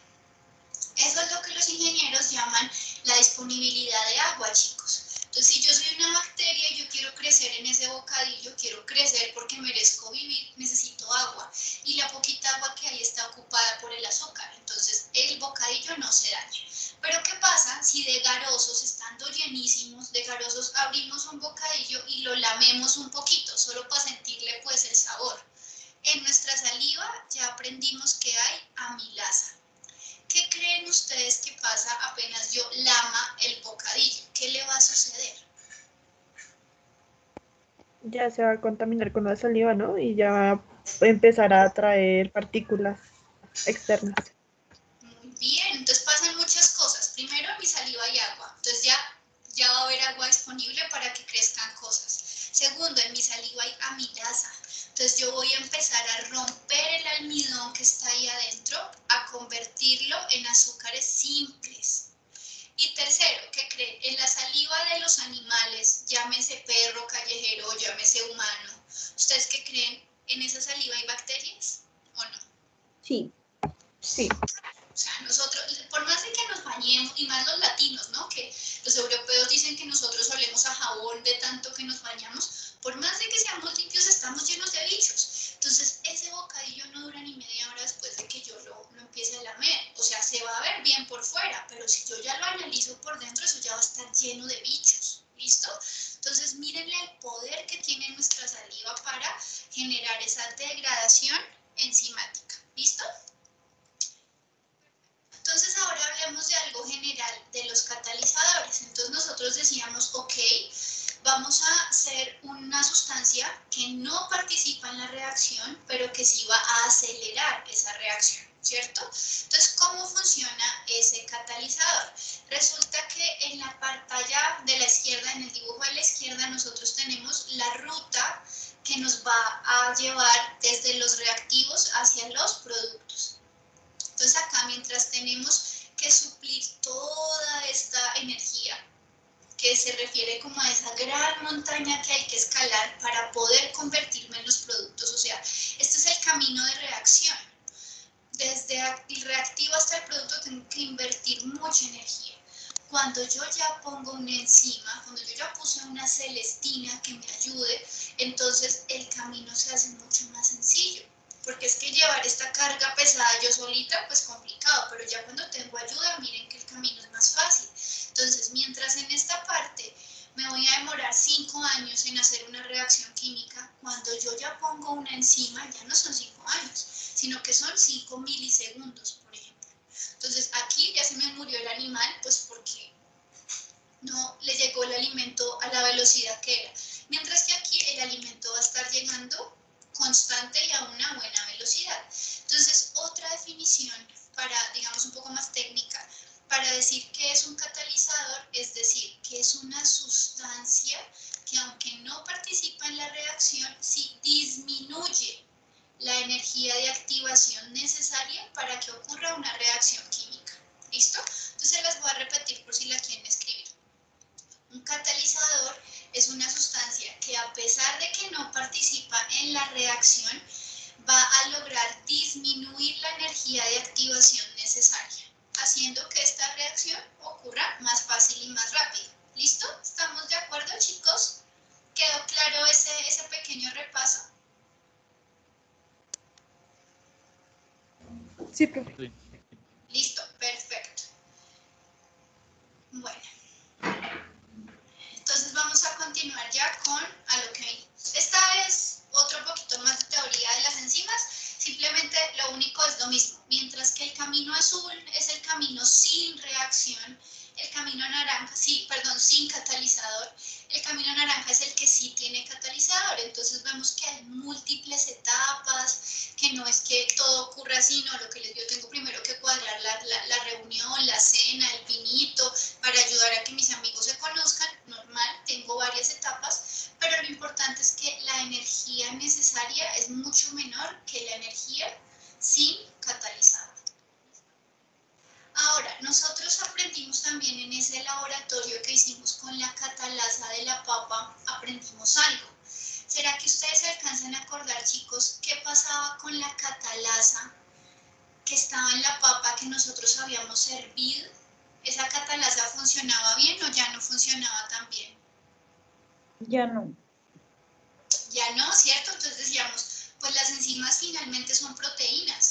Eso es lo que los ingenieros llaman la disponibilidad de agua, chicos. Entonces, si yo soy una bacteria y yo quiero crecer en ese bocadillo, quiero crecer porque merezco vivir, necesito agua. Y la poquita poquita agua que ahí está ocupada por el azúcar, entonces el bocadillo no se daña. Pero ¿qué pasa si de garosos, estando llenísimos, de garosos abrimos un bocadillo y lo lamemos un poquito, solo para sentirle pues el sabor? En nuestra saliva ya aprendimos que hay amilasa. ¿Qué creen ustedes que pasa apenas yo lama el bocadillo? ¿Qué le va a suceder? Ya se va a contaminar con la saliva, ¿no? Y ya va a empezar a atraer partículas externas. Muy bien, entonces pasan muchas cosas. Primero, en mi saliva hay agua, entonces ya va a haber agua disponible para que crezcan cosas. Segundo, en mi saliva hay amilasa, entonces yo voy a empezar a romper el almidón que está ahí adentro, a convertirlo en azúcares simples. Y tercero, ¿qué creen? En la saliva de los animales, llámese perro callejero, llámese humano, ¿ustedes qué creen? ¿En esa saliva hay bacterias o no? Sí. Sí. O sea, nosotros, por más de que nos bañemos, y más los latinos, ¿no? Que los europeos dicen que nosotros olemos a jabón de tanto que nos bañamos, por más de que seamos limpios, estamos llenos de bichos. Entonces, ese bocadillo no dura ni media hora después de que yo lo empiece a lamer. O sea, se va a ver bien por fuera, pero si yo ya lo analizo por dentro, eso ya va a estar lleno de bichos. ¿Listo? Entonces, mírenle el poder que tiene nuestra saliva para generar esa degradación enzimática. ¿Listo? Entonces ahora hablemos de algo general, de los catalizadores. Entonces nosotros decíamos, ok, vamos a hacer una sustancia que no participa en la reacción, pero que sí va a acelerar esa reacción, ¿cierto? Entonces, ¿cómo funciona ese catalizador? Resulta que en la pantalla de la izquierda, en el dibujo de la izquierda, nosotros tenemos la ruta que nos va a llevar desde los reactivos hacia los productos. Entonces acá, mientras tenemos que suplir toda esta energía, que se refiere como a esa gran montaña que hay que escalar para poder convertirme en los productos, o sea, este es el camino de reacción. Desde el reactivo hasta el producto tengo que invertir mucha energía. Cuando yo ya pongo una enzima, cuando yo ya puse una celestina que me ayude, entonces el camino se hace mucho más sencillo. Porque es que llevar esta carga pesada yo solita, pues complicado, pero ya cuando tengo ayuda, miren que el camino es más fácil. Entonces, mientras en esta parte me voy a demorar 5 años en hacer una reacción química, cuando yo ya pongo una enzima, ya no son 5 años, sino que son 5 milisegundos, por ejemplo. Entonces, aquí ya se me murió el animal, pues porque no le llegó el alimento a la velocidad que era. Mientras que aquí el alimento va a estar llegando constante y a una buena velocidad. Entonces, otra definición para, digamos, un poco más técnica, para decir que es un catalizador, es decir, que es una sustancia que aunque no participa en la reacción, sí disminuye la energía de activación necesaria para que ocurra una reacción química. ¿Listo? Entonces las voy a repetir por si la quieren escribir. Un catalizador es una sustancia que a pesar de que no participa en la reacción, va a lograr disminuir la energía de activación necesaria, haciendo que esta reacción ocurra más fácil y más rápido. ¿Listo? ¿Estamos de acuerdo, chicos? ¿Quedó claro ese pequeño repaso? Sí, profe. Listo, perfecto. Bueno. Entonces vamos a continuar ya con a lo que viene. Esta es otro poquito más de teoría de las enzimas, simplemente lo único es lo mismo. Mientras que el camino azul es el camino sin reacción, el camino naranja, sin catalizador, el camino naranja es el que sí tiene catalizador. Entonces vemos que hay múltiples etapas, que no es que todo ocurra así, no, lo que les digo, tengo primero que cuadrar la reunión, la cena, el vinito, para ayudar a que mis amigos se conozcan, normal, tengo varias etapas, pero lo importante es que la energía necesaria es mucho menor que la energía sin catalizador. Ahora, nosotros aprendimos también en ese laboratorio que hicimos con la catalasa de la papa, aprendimos algo. ¿Será que ustedes se alcanzan a acordar, chicos, qué pasaba con la catalasa que estaba en la papa que nosotros habíamos hervido? ¿Esa catalasa funcionaba bien o ya no funcionaba tan bien? Ya no. Ya no, ¿cierto? Entonces decíamos, pues las enzimas finalmente son proteínas.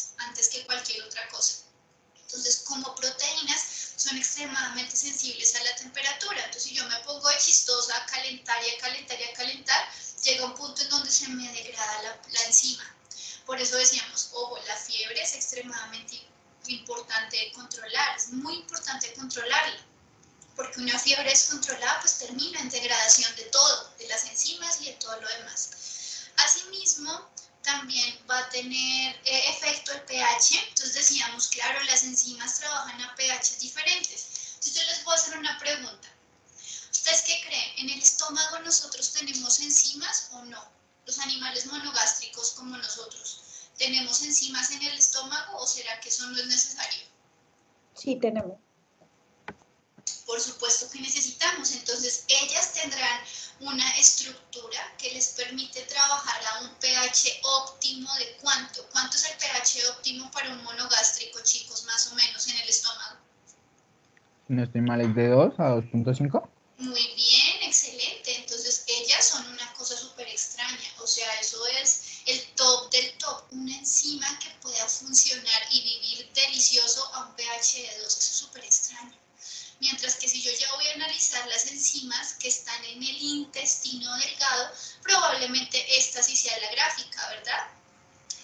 Entonces, como proteínas, son extremadamente sensibles a la temperatura. Entonces, si yo me pongo de chistosa a calentar y a calentar y a calentar, llega un punto en donde se me degrada la enzima. Por eso decíamos, ojo, la fiebre es extremadamente importante de controlar, es muy importante controlarla, porque una fiebre descontrolada pues termina en degradación de todo, de las enzimas y de todo lo demás. Asimismo, también va a tener efecto el pH, entonces decíamos, claro, las enzimas trabajan a pH diferentes. Entonces yo les voy a hacer una pregunta. ¿Ustedes qué creen? ¿En el estómago nosotros tenemos enzimas o no? Los animales monogástricos como nosotros, ¿tenemos enzimas en el estómago o será que eso no es necesario? Sí, tenemos. Por supuesto que necesitamos, entonces ellas tendrán una estructura que les permite trabajar a un pH óptimo de ¿cuánto? ¿Cuánto es el pH óptimo para un monogástrico, chicos, más o menos en el estómago? Si no estoy mal, es de 2 a 2.5. Muy bien, excelente. Entonces, ellas son una cosa súper extraña. O sea, eso es el top del top. Una enzima que pueda funcionar y vivir delicioso a un pH de 2. Eso es súper extraño. Mientras que si yo ya voy a analizar las enzimas que están en el intestino delgado, probablemente esta sí sea la gráfica, ¿verdad?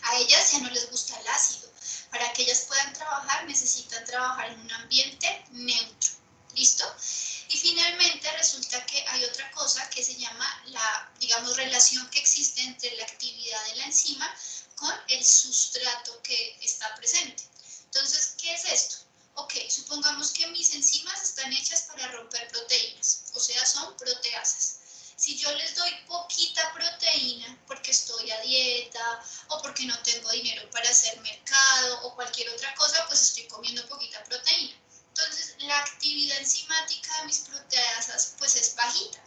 A ellas ya no les gusta el ácido. Para que ellas puedan trabajar, necesitan trabajar en un ambiente neutro. ¿Listo? Y finalmente resulta que hay otra cosa que se llama la, digamos, relación que existe entre la actividad de la enzima con el sustrato que está presente. Entonces, ¿qué es esto? Ok, supongamos que mis enzimas están hechas para romper proteínas, o sea, son proteasas. Si yo les doy poquita proteína porque estoy a dieta o porque no tengo dinero para hacer mercado o cualquier otra cosa, pues estoy comiendo poquita proteína. Entonces, la actividad enzimática de mis proteasas pues es bajita.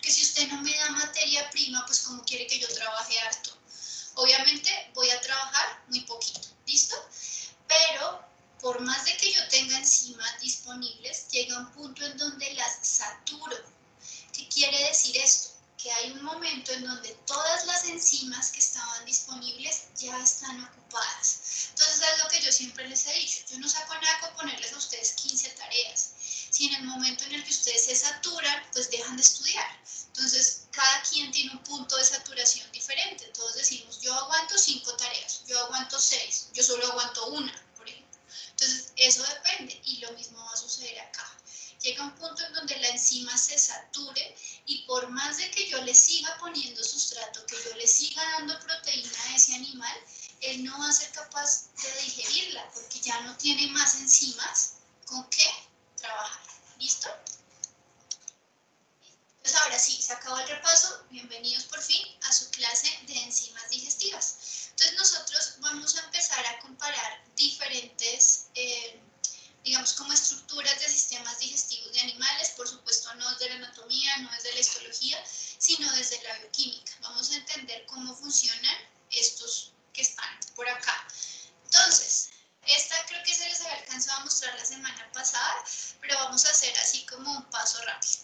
Que si usted no me da materia prima, pues ¿cómo quiere que yo trabaje harto? Obviamente voy a trabajar muy poquito, ¿listo? Pero por más de que yo tenga enzimas disponibles, llega un punto en donde las saturo. ¿Qué quiere decir esto? Que hay un momento en donde todas las enzimas que estaban disponibles ya están ocupadas. Entonces es lo que yo siempre les he dicho, yo no saco nada con ponerles a ustedes 15 tareas. Si en el momento en el que ustedes se saturan, pues dejan de estudiar. Entonces cada quien tiene un punto de saturación diferente. Todos decimos, yo aguanto 5 tareas, yo aguanto 6, yo solo aguanto una, por ejemplo. Entonces eso depende y lo mismo va a suceder acá. Llega un punto en donde la enzima se sature y por más de que yo le siga poniendo sustrato, que yo le siga dando proteína a ese animal, él no va a ser capaz de digerirla porque ya no tiene más enzimas con qué trabajar. ¿Listo? Entonces ahora sí, se acabó el repaso. Bienvenidos por fin a su clase de enzimas digestivas. Entonces nosotros vamos a empezar a comparar diferentes digamos, como estructuras de sistemas digestivos de animales, por supuesto no desde la anatomía, no desde la histología, sino desde la bioquímica. Vamos a entender cómo funcionan estos que están por acá. Entonces, esta creo que se les había alcanzado a mostrar la semana pasada, pero vamos a hacer así como un paso rápido.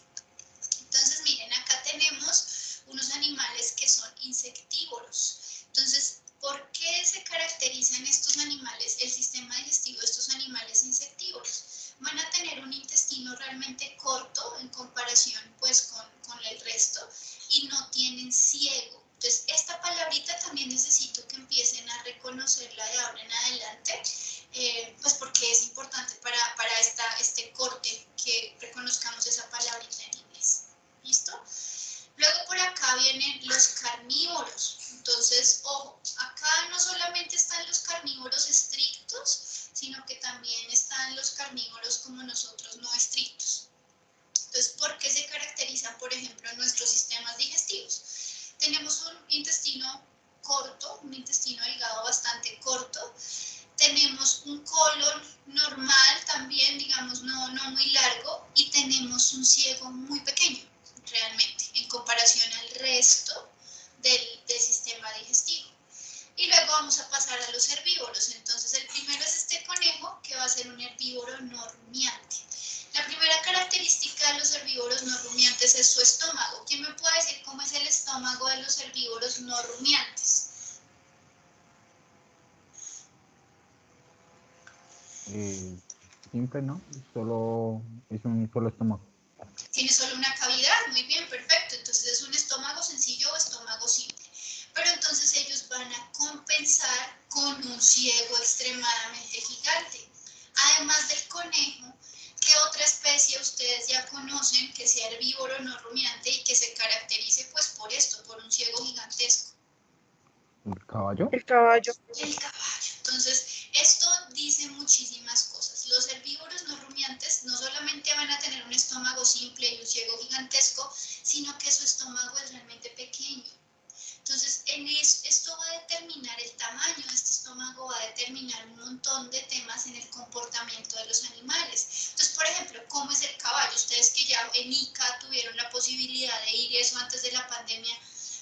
Entonces, miren, acá tenemos unos animales que son insectívoros. Entonces, ¿por qué se caracterizan estos animales, el sistema digestivo de estos animales insectívoros? Van a tener un intestino realmente corto en comparación pues con el resto y no tienen ciego. Entonces, esta palabrita también necesito que empiecen a reconocerla de ahora en adelante, pues porque es importante para este corte que reconozcamos esa palabrita en inglés. ¿Listo? Luego por acá vienen los carnívoros. Entonces, ojo, acá no solamente están los carnívoros estrictos, sino que también están los carnívoros como nosotros no estrictos. Entonces, ¿por qué se caracterizan, por ejemplo, nuestros sistemas digestivos? Tenemos un intestino corto, un intestino delgado bastante corto. Tenemos un colon normal también, digamos, no muy largo, y tenemos un ciego muy pequeño, realmente, en comparación al resto del sistema digestivo. Y luego vamos a pasar a los herbívoros. Entonces, el primero es este conejo, que va a ser un herbívoro no rumiante. La primera característica de los herbívoros no rumiantes es su estómago. ¿Quién me puede decir cómo es el estómago de los herbívoros no rumiantes? Eh, simple, ¿no? Solo es un solo estómago. Tiene solo una cavidad, muy bien, perfecto. Entonces es un estómago sencillo o estómago simple. Pero entonces ellos van a compensar con un ciego extremadamente gigante. Además del conejo, ¿qué otra especie ustedes ya conocen que sea herbívoro no rumiante y que se caracterice pues por esto, por un ciego gigantesco? ¿El caballo? El caballo. El caballo. Entonces, esto dice muchísimas cosas. Los herbívoros no rumiantes no solamente van a tener un estómago simple y un ciego gigantesco, sino que su estómago es realmente pequeño. Entonces, esto va a determinar el tamaño de este estómago, va a determinar un montón de temas en el comportamiento de los animales. Entonces, por ejemplo, ¿cómo es el caballo? Ustedes que ya en ICA tuvieron la posibilidad de ir eso antes de la pandemia,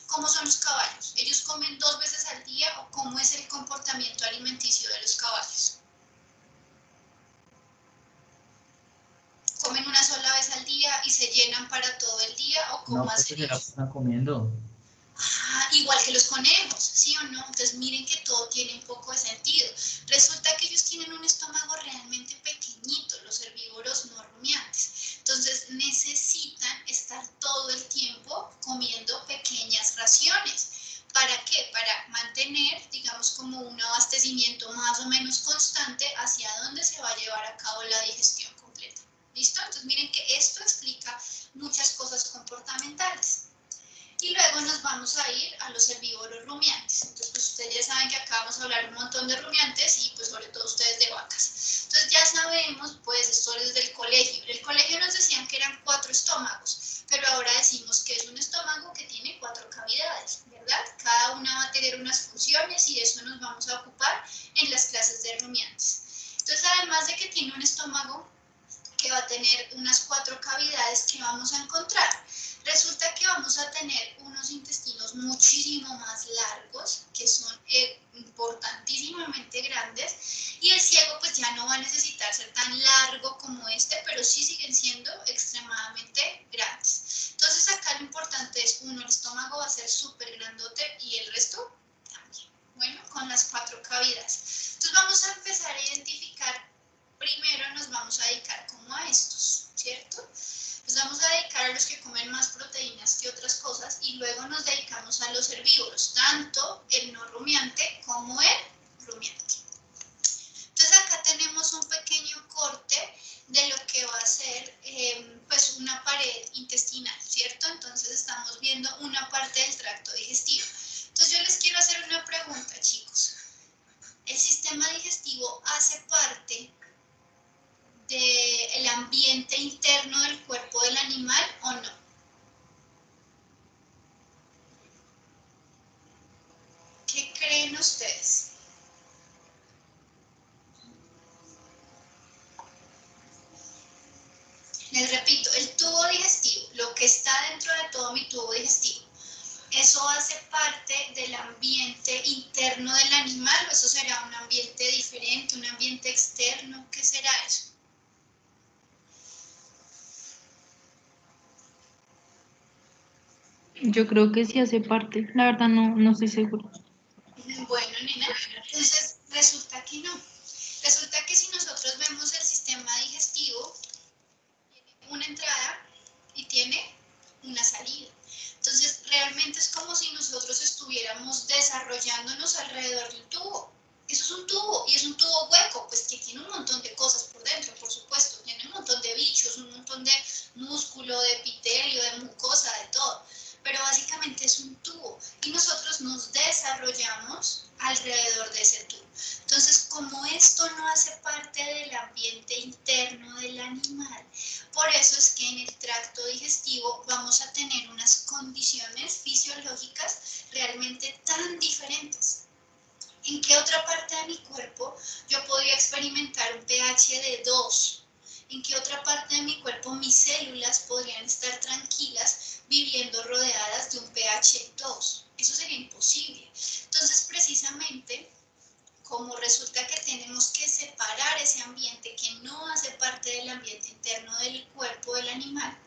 ¿cómo son los caballos? ¿Ellos comen 2 veces al día o cómo es el comportamiento alimenticio de los caballos? ¿Comen una sola vez al día y se llenan para todo el día o cómo No, hacen se la eso? pasan comiendo. Igual que los conejos, ¿sí o no? Entonces miren que todo tiene un poco de sentido. Resulta que ellos tienen un estómago realmente pequeñito, los herbívoros no rumiantes. Entonces necesitan estar todo el tiempo comiendo pequeñas raciones. ¿Para qué? Para mantener, digamos, como un abastecimiento más o menos constante hacia dónde se va a llevar a cabo la digestión completa. ¿Listo? Entonces miren que esto explica muchas cosas comportamentales. Y luego nos vamos a ir a los herbívoros rumiantes. Entonces, pues ustedes ya saben que acá vamos a hablar un montón de rumiantes y pues sobre todo ustedes de vacas. Entonces ya sabemos, pues esto es del colegio. En el colegio nos decían que eran 4 estómagos, pero ahora decimos que es un estómago que tiene 4 cavidades, ¿verdad? Cada una va a tener unas funciones y de eso nos vamos a ocupar en las clases de rumiantes. Entonces, además de que tiene un estómago que va a tener unas 4 cavidades que vamos a encontrar, resulta que vamos a tener unos intestinos muchísimo más largos, que son importantísimamente grandes, y el ciego pues ya no va a necesitar ser tan largo como este, pero sí siguen siendo extremadamente grandes. Entonces acá lo importante es, uno, el estómago va a ser súper grandote y el resto también. Bueno, con las 4 cavidades. Entonces vamos a empezar a identificar. Primero nos vamos a dedicar como a estos, ¿cierto? Nos vamos a dedicar a los que comen más proteínas que otras cosas y luego nos dedicamos a los herbívoros, tanto el no rumiante como el rumiante. Entonces acá tenemos un pequeño corte de lo que va a ser pues una pared intestinal, ¿cierto? Entonces estamos viendo una parte del tracto digestivo. Entonces yo les quiero hacer una pregunta, chicos. ¿El sistema digestivo hace parte del ambiente interno del cuerpo del animal o no? ¿Qué creen ustedes? Les repito, el tubo digestivo, lo que está dentro de todo mi tubo digestivo, ¿eso hace parte del ambiente interno del animal o eso será un ambiente diferente, un ambiente externo? ¿Qué será eso? Yo creo que sí hace parte. La verdad no estoy segura. Bueno, nena, entonces resulta que no. Resulta que si nosotros vemos el sistema digestivo, tiene una entrada y tiene una salida. Entonces, realmente es como si nosotros estuviéramos desarrollándonos alrededor del tubo. Eso es un tubo y es un tubo hueco, pues que tiene un montón de cosas por dentro, por supuesto. Tiene un montón de bichos, un montón de músculo, de epitelio, de mucosa, de todo. Pero básicamente es un tubo y nosotros nos desarrollamos alrededor de ese tubo. Entonces, como esto no hace parte del ambiente interno del animal, por eso es que en el tracto digestivo vamos a tener unas condiciones fisiológicas realmente tan diferentes. ¿En qué otra parte de mi cuerpo yo podría experimentar un pH de 2? ¿En qué otra parte de mi cuerpo mis células podrían estar tranquilas viviendo rodeadas de un pH 2? Eso sería imposible. Entonces, precisamente, como resulta que tenemos que separar ese ambiente que no hace parte del ambiente interno del cuerpo del animal,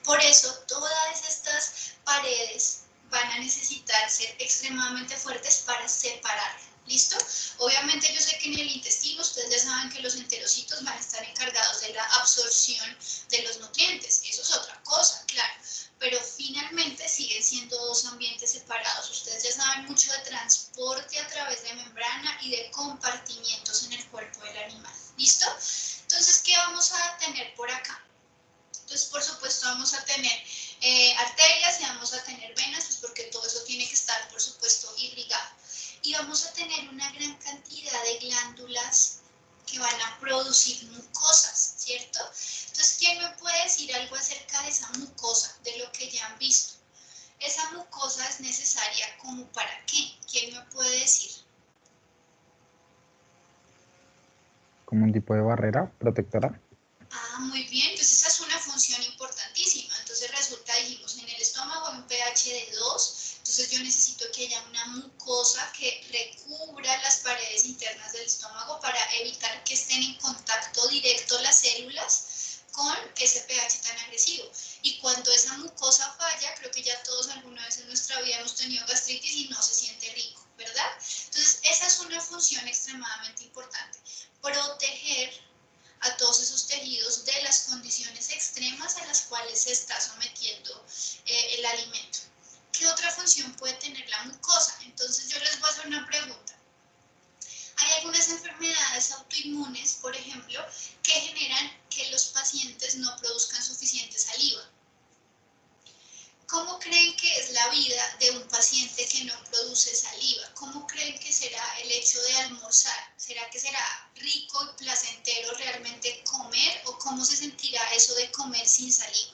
por eso todas estas paredes van a necesitar ser extremadamente fuertes para separarlo. ¿Listo? Obviamente yo sé que en el intestino ustedes ya saben que los enterocitos van a estar encargados de la absorción de los nutrientes. Eso es otra cosa, claro. Pero finalmente siguen siendo dos ambientes separados. Ustedes ya saben mucho de transporte a través de membrana y de compartimientos en el cuerpo del animal. ¿Listo? Entonces, ¿qué vamos a tener por acá? Entonces, por supuesto, vamos a tener arterias y vamos a tener venas, pues porque todo eso tiene que estar, por supuesto, irrigado. Y vamos a tener una gran cantidad de glándulas que van a producir mucosas, ¿cierto? Entonces, ¿quién me puede decir algo acerca de esa mucosa, de lo que ya han visto? ¿Esa mucosa es necesaria como para qué? ¿Quién me puede decir? Como un tipo de barrera protectora. Ah, muy bien, pues esa es una función importantísima. Entonces resulta, dijimos, en el estómago hay un pH de 2, entonces yo necesito que haya una mucosa que recubra las paredes internas del estómago para evitar que estén en contacto directo las células con ese pH tan agresivo. Y cuando esa mucosa falla, creo que ya todos alguna vez en nuestra vida hemos tenido gastritis y no se siente rico, ¿verdad? Entonces esa es una función extremadamente importante. Proteger a todos esos tejidos de las condiciones extremas a las cuales se está sometiendo el alimento. ¿Qué otra función puede tener la mucosa? Entonces yo les voy a hacer una pregunta. Hay algunas enfermedades autoinmunes, por ejemplo, que generan que los pacientes no produzcan suficiente saliva. ¿Cómo creen que es la vida de un paciente que no produce saliva? ¿Cómo creen que será el hecho de almorzar? ¿Será que será rico y placentero realmente comer o cómo se sentirá eso de comer sin saliva?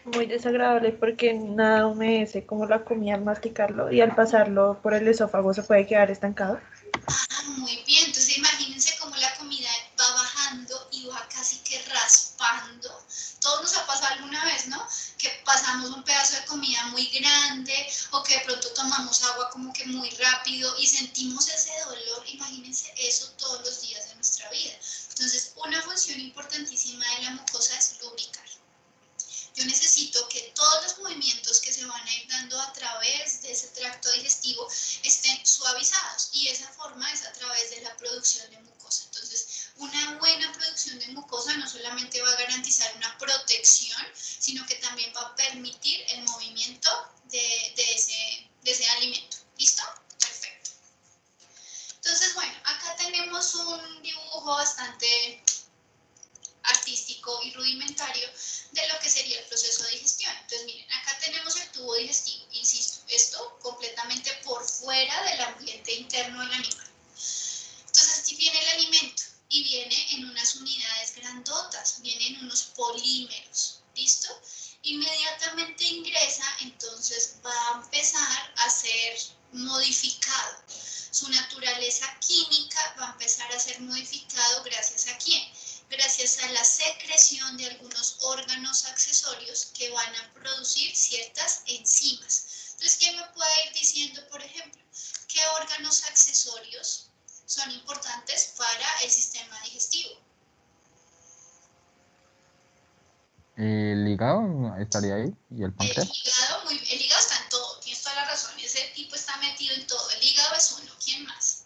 Muy desagradable porque nada humedece como la comida al masticarlo y al pasarlo por el esófago se puede quedar estancado. Ah, muy bien. Entonces imagínense cómo la comida va bajando y va casi que raspando. Todos nos ha pasado alguna vez, ¿no? Que pasamos un pedazo de comida muy grande o que de pronto tomamos agua como que muy rápido y sentimos ese dolor. Imagínense eso todos los días de nuestra vida. Entonces, una función importantísima de la mucosa es lubricar. Yo necesito que todos los movimientos que se van a ir dando a través de ese tracto digestivo estén suavizados y esa forma es a través de la producción de mucosa. Entonces, una buena producción de mucosa no solamente va a garantizar una protección, sino que también va a permitir el movimiento de ese alimento. ¿Listo? Perfecto. Entonces, bueno, acá tenemos un dibujo bastante artístico y rudimentario de lo que sería el proceso de digestión. Entonces, miren, acá tenemos el tubo digestivo, insisto, esto completamente por fuera del ambiente interno del animal. Entonces, aquí viene el alimento y viene en unas unidades grandotas, viene en unos polímeros, ¿listo? Inmediatamente ingresa, entonces va a empezar a ser modificado. Su naturaleza química va a empezar a ser modificado gracias a ¿quién? Gracias a la secreción de algunos órganos accesorios que van a producir ciertas enzimas. Entonces, ¿quién me puede ir diciendo, por ejemplo, qué órganos accesorios son importantes para el sistema digestivo? El hígado estaría ahí y el páncreas. El hígado está en todo, tienes toda la razón, ese tipo está metido en todo, el hígado es uno, ¿quién más?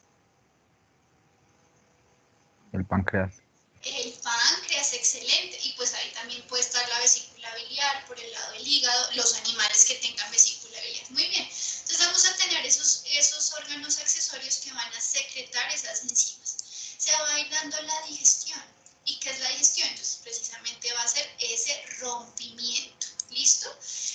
El páncreas. El páncreas, excelente, y pues ahí también puede estar la vesícula biliar por el lado del hígado, los animales que tengan vesícula biliar. Muy bien, entonces vamos a tener esos órganos accesorios que van a secretar esas enzimas. Se va a ir dando la digestión. ¿Y qué es la digestión? Entonces precisamente va a ser ese rompimiento. ¿Listo?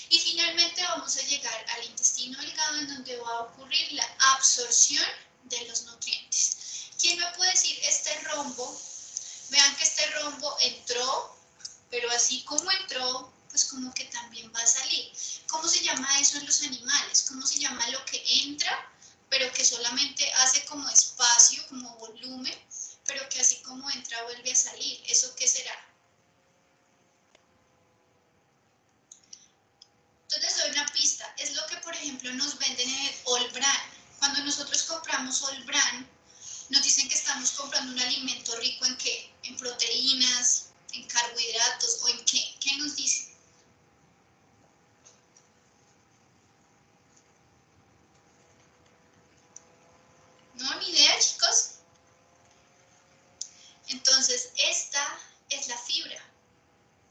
Y finalmente vamos a llegar al intestino delgado en donde va a ocurrir la absorción de los nutrientes. ¿Quién me puede decir este rombo? Vean que este rombo entró, pero así como entró, pues como que también va a salir. ¿Cómo se llama eso en los animales? ¿Cómo se llama lo que entra, pero que solamente hace como espacio, como volumen, pero que así como entra vuelve a salir? ¿Eso qué será? Entonces les doy una pista. Es lo que, por ejemplo, nos venden en el All Brand. Cuando nosotros compramos All Brand, nos dicen que estamos comprando un alimento rico en ¿qué? En proteínas, en carbohidratos o en ¿qué? ¿Qué nos dicen? Entonces, esta es la fibra.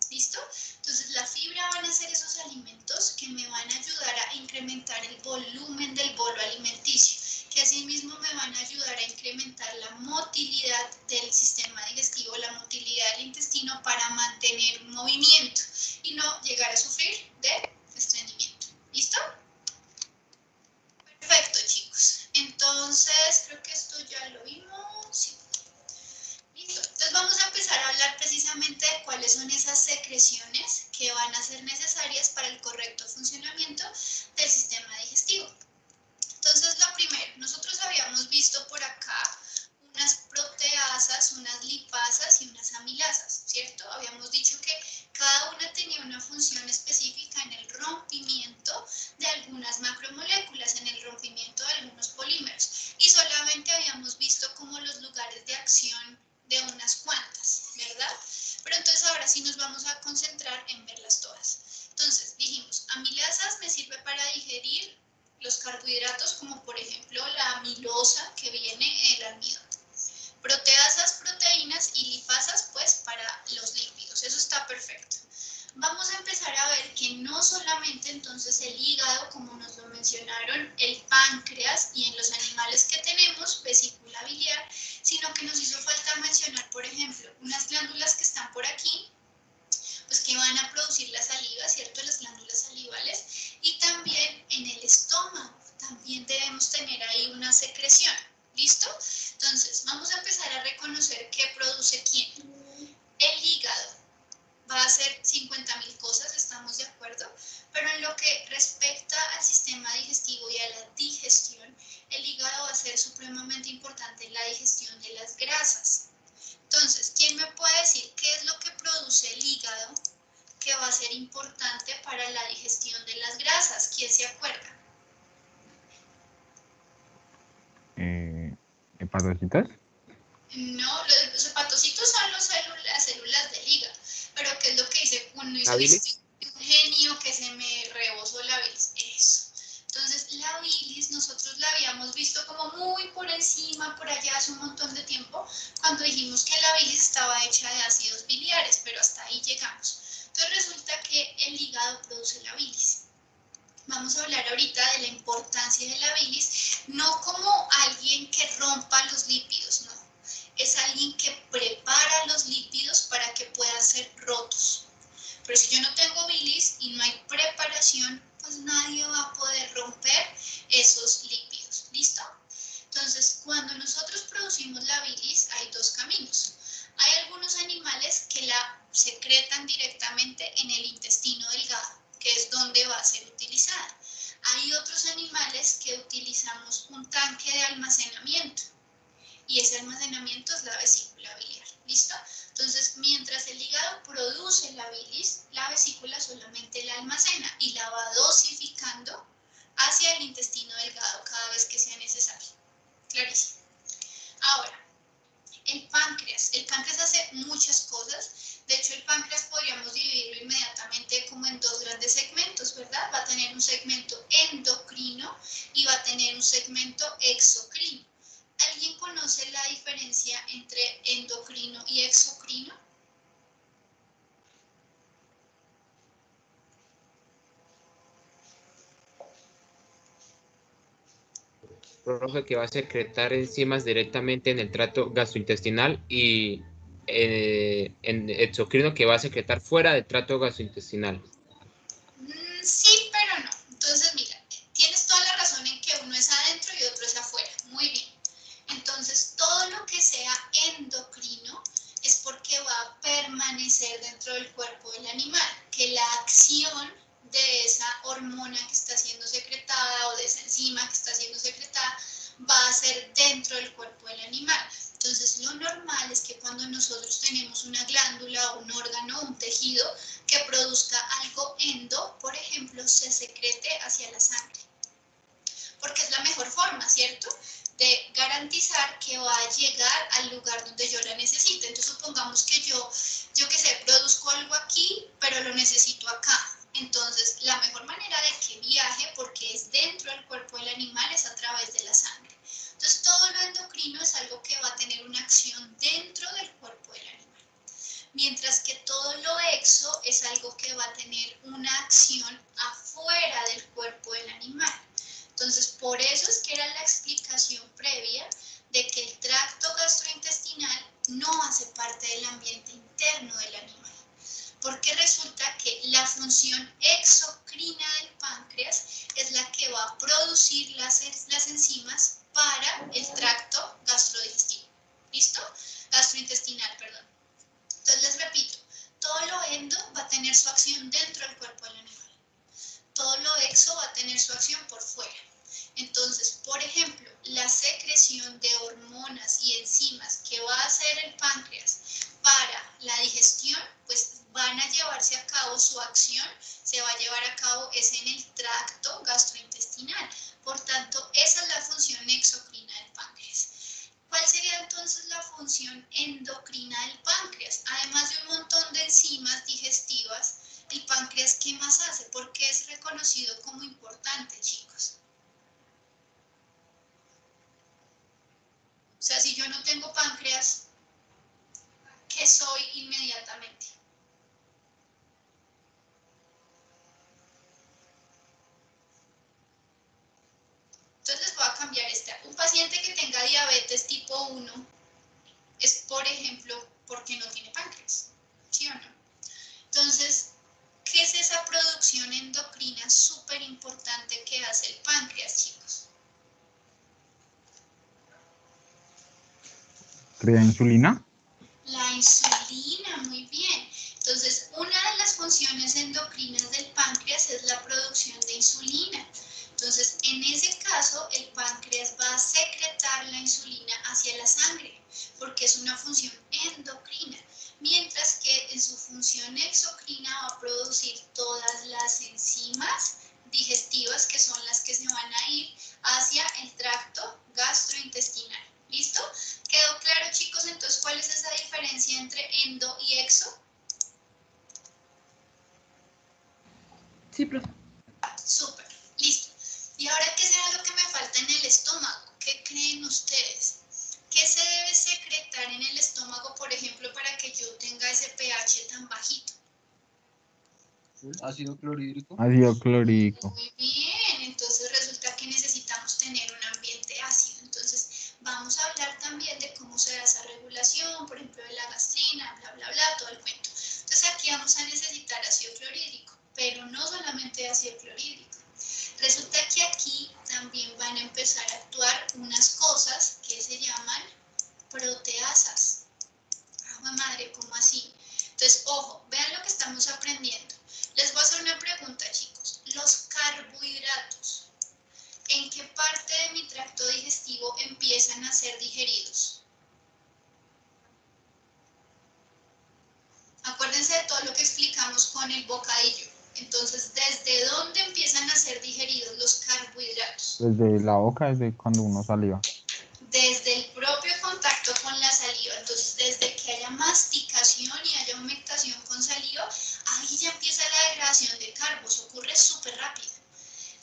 ¿Listo? Entonces, la fibra van a ser esos alimentos que me van a ayudar a incrementar el volumen del bolo alimenticio, que asimismo me van a ayudar a incrementar la motilidad del sistema digestivo, la motilidad del intestino para mantener un movimiento y no llegar a sufrir de estreñimiento. ¿Listo? Perfecto, chicos. Entonces, creo que esto ya lo vimos. Sí. Listo. Entonces vamos a empezar a hablar precisamente de cuáles son esas secreciones que van a ser necesarias para el correcto funcionamiento del sistema digestivo. Entonces, lo primero, nosotros habíamos visto por acá unas proteasas, unas lipasas y unas amilasas, ¿cierto? Habíamos dicho que cada una tenía una función específica en el rompimiento de algunas macromoléculas, en el rompimiento de algunos polímeros, y solamente habíamos visto como los lugares de acción de unas cuantas, ¿verdad? Pero entonces ahora sí nos vamos a concentrar en verlas todas. Entonces, dijimos, amilasas me sirve para digerir los carbohidratos, como por ejemplo la amilosa que viene en el almidón. Proteasas, proteínas, y lipasas, pues para los lípidos. Eso está perfecto. Vamos a empezar a ver que no solamente entonces el hígado, como nos lo mencionaron, el páncreas y en los animales que tenemos, vesícula biliar, sino que nos hizo falta mencionar, por ejemplo, unas glándulas que están por aquí, pues que van a producir la saliva, ¿cierto? Las glándulas salivales, y también en el estómago también debemos tener ahí una secreción. ¿Listo? Entonces, vamos a empezar a reconocer qué produce quién. El hígado va a hacer 50.000 cosas, estamos de acuerdo, pero en lo que respecta al sistema digestivo y a la digestión, el hígado va a ser supremamente importante en la digestión de las grasas. Entonces, ¿quién me puede decir qué es lo que produce el hígado que va a ser importante para la digestión de las grasas? ¿Quién se acuerda? ¿Hepatocitos? No, los hepatocitos son las células del hígado, pero ¿qué es lo que dice uno? ¿La bilis? Dice, un genio que se me rebosó la bilis. Eso. Entonces, la bilis nosotros la habíamos visto como muy por encima, por allá hace un montón de tiempo, cuando dijimos que la bilis estaba hecha de ácidos biliares, pero hasta ahí llegamos. Entonces, resulta que el hígado produce la bilis. Vamos a hablar ahorita de la importancia de la bilis, no como alguien que rompa los lípidos, no. Es alguien que prepara los lípidos para que puedan ser rotos. Pero si yo no tengo bilis y no hay preparación, pues nadie va a poder romper esos lípidos. ¿Listo? Entonces, cuando nosotros producimos la bilis, hay dos caminos. Hay algunos animales que la secretan directamente en el intestino delgado, que es donde va a ser utilizada. Hay otros animales que utilizamos un tanque de almacenamiento, y ese almacenamiento es la vesícula biliar. ¿Listo? Entonces, mientras el hígado produce la bilis, la vesícula solamente la almacena y la va dosificando hacia el intestino delgado cada vez que sea necesario. Clarísimo. Ahora, el páncreas. El páncreas hace muchas cosas. De hecho, el páncreas podríamos dividirlo inmediatamente como en dos grandes segmentos, ¿verdad? Va a tener un segmento endocrino y va a tener un segmento exocrino. ¿Alguien conoce la diferencia entre endocrino y exocrino? Profe, que va a secretar enzimas directamente en el tracto gastrointestinal y en exocrino que va a secretar fuera del tracto gastrointestinal. Sí, pero no. Entonces, mira, tienes toda la razón en que uno es adentro y otro es afuera. Muy bien. Entonces, todo lo que sea endocrino es porque va a permanecer dentro del cuerpo del animal, que la acción de esa hormona que está siendo secretada o de esa enzima que está siendo secretada va a ser dentro del cuerpo del animal. Entonces, lo normal es que cuando nosotros tenemos una glándula, un órgano, un tejido que produzca algo endo, por ejemplo, se secrete hacia la sangre. Porque es la mejor forma, ¿cierto?, de garantizar que va a llegar al lugar donde yo la necesite. Entonces, supongamos que yo qué sé, produzco algo aquí, pero lo necesito acá. Entonces, la mejor manera de que viaje, porque es dentro del cuerpo del animal, es a través de la sangre. Entonces, todo lo endocrino es algo que va a tener una acción dentro del cuerpo del animal. exo es algo que va a tener una acción afuera del cuerpo del animal. Entonces, por eso es que era la explicación previa de que el tracto gastrointestinal no hace parte del ambiente interno del animal. Porque resulta que la función exocrina del páncreas es la que va a producir las enzimas para el tracto gastrodigestivo. ¿Listo? Gastrointestinal, perdón. Entonces les repito, todo lo endo va a tener su acción dentro del cuerpo del animal. Todo lo exo va a tener su acción por fuera. Entonces, por ejemplo, la secreción de hormonas y enzimas que va a hacer el páncreas para la digestión, pues van a llevarse a cabo su acción, se va a llevar a cabo es en el tracto gastrointestinal. Por tanto, esa es la función exocrina del páncreas. ¿Cuál sería entonces la función endocrina del páncreas? Además de un montón de enzimas digestivas, ¿el páncreas qué más hace? ¿Por qué es reconocido como importante, chicos? O sea, si yo no tengo páncreas, ¿qué soy inmediatamente? Entonces les voy a cambiar esta. Un paciente que tenga diabetes tipo 1 es, por ejemplo, porque no tiene páncreas, ¿sí o no? Entonces, ¿qué es esa producción endocrina súper importante que hace el páncreas, chicos? ¿Crea insulina? La insulina, muy bien. Entonces, una de las funciones endocrinas del páncreas es la producción de insulina. Entonces, en ese caso, el páncreas va a secretar la insulina hacia la sangre, porque es una función endocrina, mientras que en su función exocrina va a producir todas las enzimas digestivas, que son las que se van a ir hacia el tracto gastrointestinal. ¿Listo? ¿Quedó claro, chicos? Entonces, ¿cuál es esa diferencia entre endo y exo? Sí, profe. Súper, listo. ¿Y ahora qué será lo que me falta en el estómago? ¿Qué creen ustedes? ¿Qué se debe secretar en el estómago, por ejemplo, para que yo tenga ese pH tan bajito? Ácido clorhídrico. Ácido clorhídrico. Muy bien, entonces resulta que necesitamos tener un ambiente ácido. Entonces vamos a hablar también de cómo se da esa regulación, por ejemplo de la gastrina, bla, bla, bla, todo el cuento. Entonces aquí vamos a necesitar ácido clorhídrico, pero no solamente ácido clorhídrico. Resulta que aquí también van a empezar a actuar unas cosas que se llaman proteasas. ¡Ah, madre! ¿Cómo así? Entonces, ojo, vean lo que estamos aprendiendo. Les voy a hacer una pregunta, chicos. Los carbohidratos, ¿en qué parte de mi tracto digestivo empiezan a ser digeridos? Acuérdense de todo lo que explicamos con el bocadillo. Entonces, ¿desde dónde empiezan a ser digeridos los carbohidratos? Desde la boca, desde cuando uno saliva. Desde el propio contacto con la saliva. Entonces, desde que haya masticación y haya humectación con saliva, ahí ya empieza la degradación de carbos, ocurre súper rápido.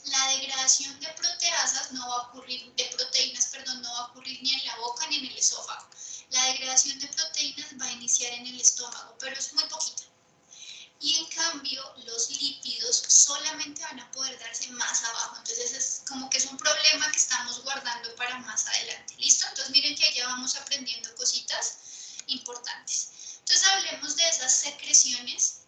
La degradación de proteasas no va a ocurrir, de proteínas, perdón, no va a ocurrir ni en la boca ni en el esófago. La degradación de proteínas va a iniciar en el estómago, pero es muy poquita. Y en cambio, los lípidos solamente van a poder darse más abajo. Entonces, es como que es un problema que estamos guardando para más adelante. ¿Listo? Entonces, miren que ya vamos aprendiendo cositas importantes. Entonces, hablemos de esas secreciones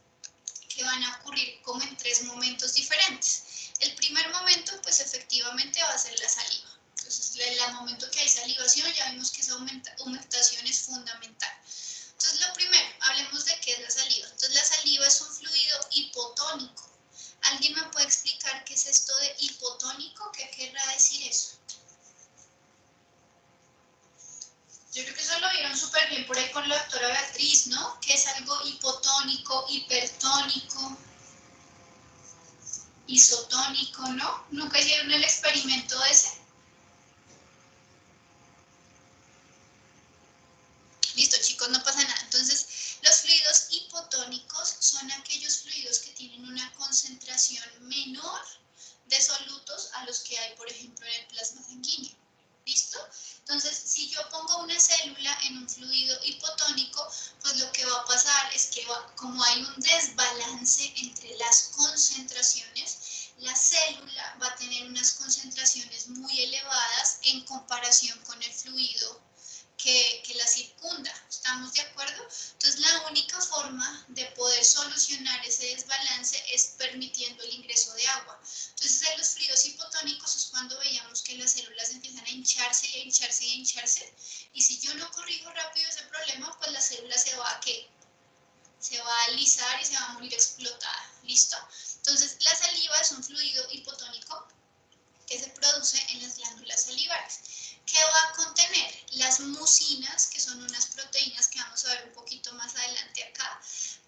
que van a ocurrir como en 3 momentos diferentes. El primer momento, pues efectivamente va a ser la saliva. Entonces, el momento que hay salivación, ya vimos que esa humectación es fundamental. Entonces, lo primero, hablemos de qué es la saliva. Entonces, la saliva es un fluido hipotónico. ¿Alguien me puede explicar qué es esto de hipotónico? ¿Qué querrá decir eso? Yo creo que eso lo vieron súper bien por ahí con la doctora Beatriz, ¿no? Que es algo hipotónico, hipertónico, isotónico, ¿no? ¿Nunca hicieron el experimento ese? Listo, chicos, no pasa nada. Entonces, los fluidos hipotónicos son aquellos fluidos que tienen una concentración menor de solutos a los que hay, por ejemplo, en el plasma sanguíneo. ¿Listo? Entonces, si yo pongo una célula en un fluido hipotónico, pues lo que va a pasar es que como hay un desbalance entre las concentraciones, la célula va a tener unas concentraciones muy elevadas en comparación con el fluido que la circunda. ¿Estamos de acuerdo? Entonces la única forma de poder solucionar ese desbalance es permitiendo el ingreso de agua. Entonces en los fluidos hipotónicos es cuando veíamos que las células empiezan a hincharse y a hincharse y a hincharse, y si yo no corrijo rápido ese problema, pues la célula se va a ¿qué? Se va a alisar y se va a morir explotada. ¿Listo? Entonces la saliva es un fluido hipotónico que se produce en las glándulas salivares. ¿Qué va a contener? Las mucinas, que son unas proteínas que vamos a ver un poquito más adelante acá.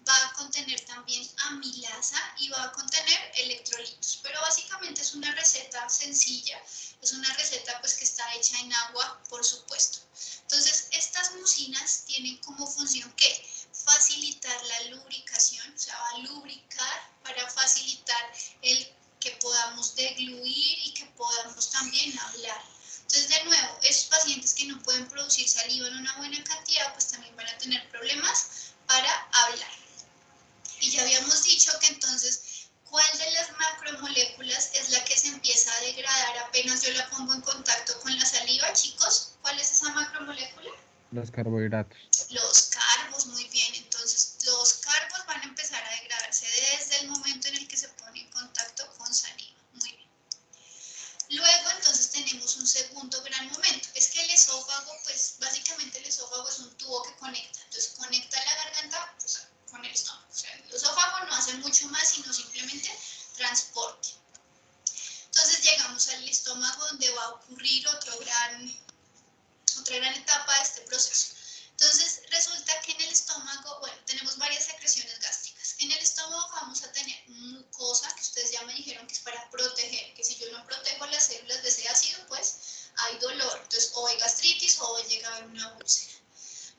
Va a contener también amilasa y va a contener electrolitos. Pero básicamente es una receta sencilla, es una receta pues que está hecha en agua, por supuesto. Entonces, estas mucinas tienen como función ¿qué? Facilitar la lubricación, o sea, va a lubricar para facilitar el que podamos degluir y que podamos también hablar. Entonces, de nuevo, esos pacientes que no pueden producir saliva en una buena cantidad, pues también van a tener problemas para hablar. Y ya habíamos dicho que entonces, ¿cuál de las macromoléculas es la que se empieza a degradar apenas yo la pongo en contacto con la saliva, chicos? ¿Cuál es esa macromolécula? Los carbohidratos. Los carbos, muy bien. Entonces, los carbos van a empezar a degradarse desde el momento en el que se pone en contacto con saliva. Muy bien. Luego, entonces, tenemos un segundo gran momento. Es que el esófago, pues, básicamente el esófago es un tubo que conecta. Entonces, conecta la garganta pues, con el estómago. O sea, el esófago no hace mucho más, sino simplemente transporte. Entonces, llegamos al estómago, donde va a ocurrir otra gran etapa de este proceso. Entonces, resulta que en el estómago, bueno, tenemos varias secreciones gástricas. En el estómago vamos a tener mucosa, que ustedes ya me dijeron que es para proteger, que si yo no protejo las células de ese ácido, pues hay dolor. Entonces, o hay gastritis o llega a haber una úlcera.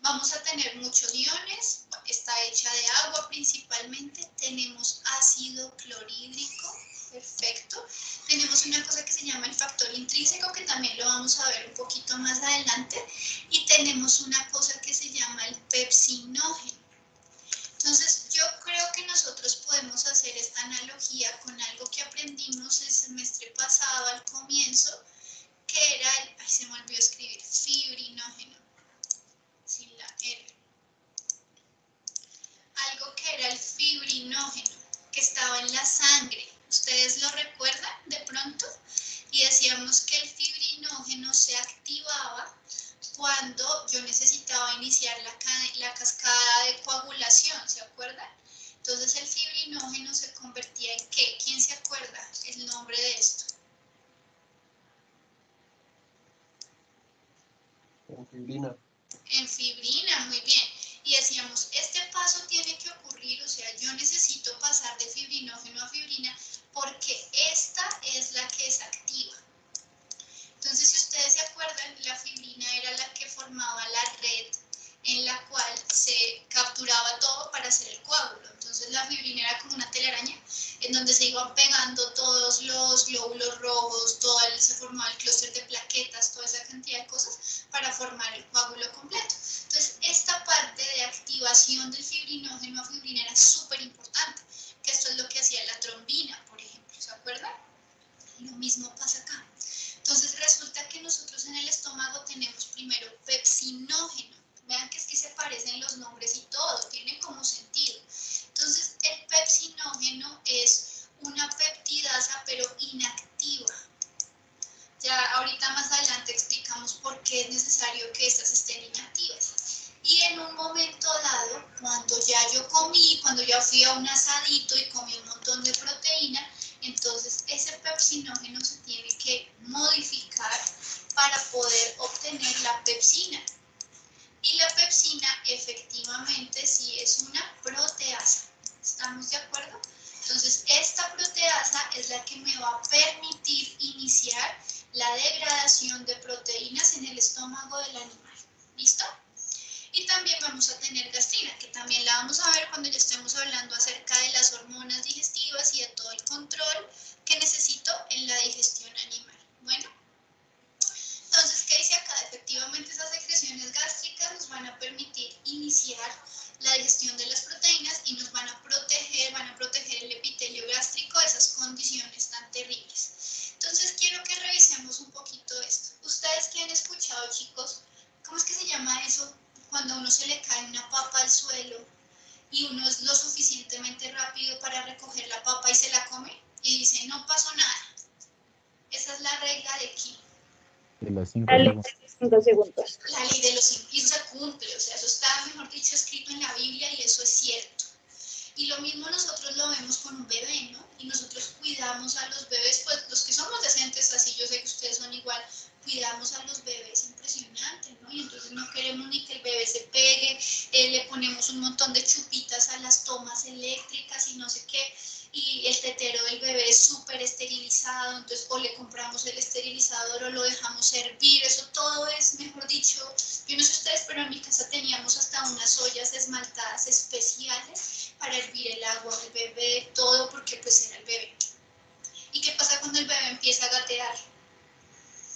Vamos a tener muchos iones, está hecha de agua principalmente. Tenemos ácido clorhídrico, perfecto. Tenemos una cosa que se llama el factor intrínseco, que también lo vamos a ver un poquito más adelante. Y tenemos una cosa que se llama el pepsinógeno. Entonces, yo creo que nosotros podemos hacer esta analogía con algo que aprendimos el semestre pasado al comienzo, que era el, ay, se me olvidó escribir, fibrinógeno, sin la R. Algo que era el fibrinógeno, que estaba en la sangre. ¿Ustedes lo recuerdan de pronto? Y decíamos que el fibrinógeno se activaba cuando yo necesitaba iniciar la cascada de coagulación, ¿se acuerdan? Entonces el fibrinógeno se convertía en ¿qué? ¿Quién se acuerda el nombre de esto? En fibrina. En fibrina, muy bien. Y decíamos, este paso tiene que ocurrir, o sea, yo necesito pasar de fibrinógeno a fibrina porque esta es la que es activa. Entonces, si ustedes se acuerdan, la fibrina era la que formaba la red en la cual se capturaba todo para hacer el coágulo. Entonces, la fibrina era como una telaraña en donde se iban pegando todos los glóbulos rojos, se formaba el clúster de plaquetas, toda esa cantidad de cosas para formar el coágulo completo. Entonces, esta parte de activación del fibrinógeno a fibrina era súper importante, que esto es lo que hacía la trombina, por ejemplo, ¿se acuerdan? Lo mismo pasa acá. Entonces resulta que nosotros en el estómago tenemos primero pepsinógeno. Vean que es que se parecen los nombres y todo, tiene como sentido. Entonces el pepsinógeno es una peptidasa pero inactiva. Ya ahorita más adelante explicamos por qué es necesario que estas estén inactivas. Y en un momento dado, cuando ya yo comí, cuando ya fui a un asadito y comí un montón de proteína, entonces ese pepsinógeno se tiene que modificar para poder obtener la pepsina. Y la pepsina efectivamente sí es una proteasa. ¿Estamos de acuerdo? Entonces esta proteasa es la que me va a permitir iniciar la degradación de proteínas en el estómago del animal. ¿Listo? Y también vamos a tener gastrina, que también la vamos a ver cuando ya estemos hablando acerca de las hormonas digestivas y de todo el control que necesito en la digestión animal. Bueno, entonces, ¿qué dice acá? Efectivamente esas secreciones gástricas escuchado, chicos, ¿cómo es que se llama eso? Cuando a uno se le cae una papa al suelo y uno es lo suficientemente rápido para recoger la papa y se la come y dice, no pasó nada. Esa es la regla de Kim. De los 5 Dale, segundos. 5 segundos. La ley de los 5 y eso se cumple, o sea, eso está, mejor dicho, escrito en la Biblia y eso es cierto. Y lo mismo nosotros lo vemos con un bebé, ¿no? Y nosotros cuidamos a los bebés, pues los que somos decentes, así yo sé que ustedes son igual, cuidamos a los bebés impresionante, ¿no? Y entonces no queremos ni que el bebé se pegue, le ponemos un montón de chupitas a las tomas eléctricas y no sé qué, y el tetero del bebé es súper esterilizado, entonces o le compramos el esterilizador o lo dejamos hervir, eso todo es, mejor dicho, yo no sé ustedes, pero en mi casa teníamos hasta unas ollas esmaltadas especiales para hervir el agua del bebé, todo porque pues era el bebé. ¿Y qué pasa cuando el bebé empieza a gatear?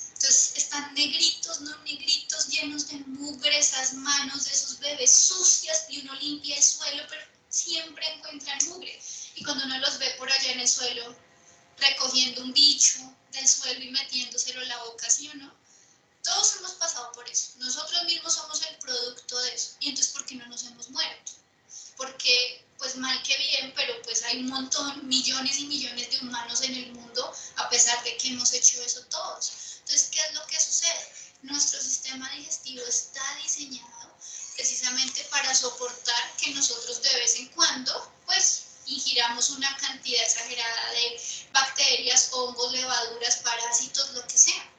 Entonces están negritos, no negritos, llenos de mugre, esas manos de esos bebés sucias y uno limpia el suelo, pero siempre encuentran mugre. Y cuando uno los ve por allá en el suelo, recogiendo un bicho del suelo y metiéndoselo en la boca, ¿sí o no? Todos hemos pasado por eso. Nosotros mismos somos el producto de eso. Y entonces, ¿por qué no nos hemos muerto? Porque, pues mal que bien, pero pues hay un montón, millones y millones de humanos en el mundo, a pesar de que hemos hecho eso todos. Entonces, ¿qué es lo que sucede? Nuestro sistema digestivo está diseñado precisamente para soportar que nosotros de vez en cuando, pues, ingiramos una cantidad exagerada de bacterias, hongos, levaduras, parásitos, lo que sea.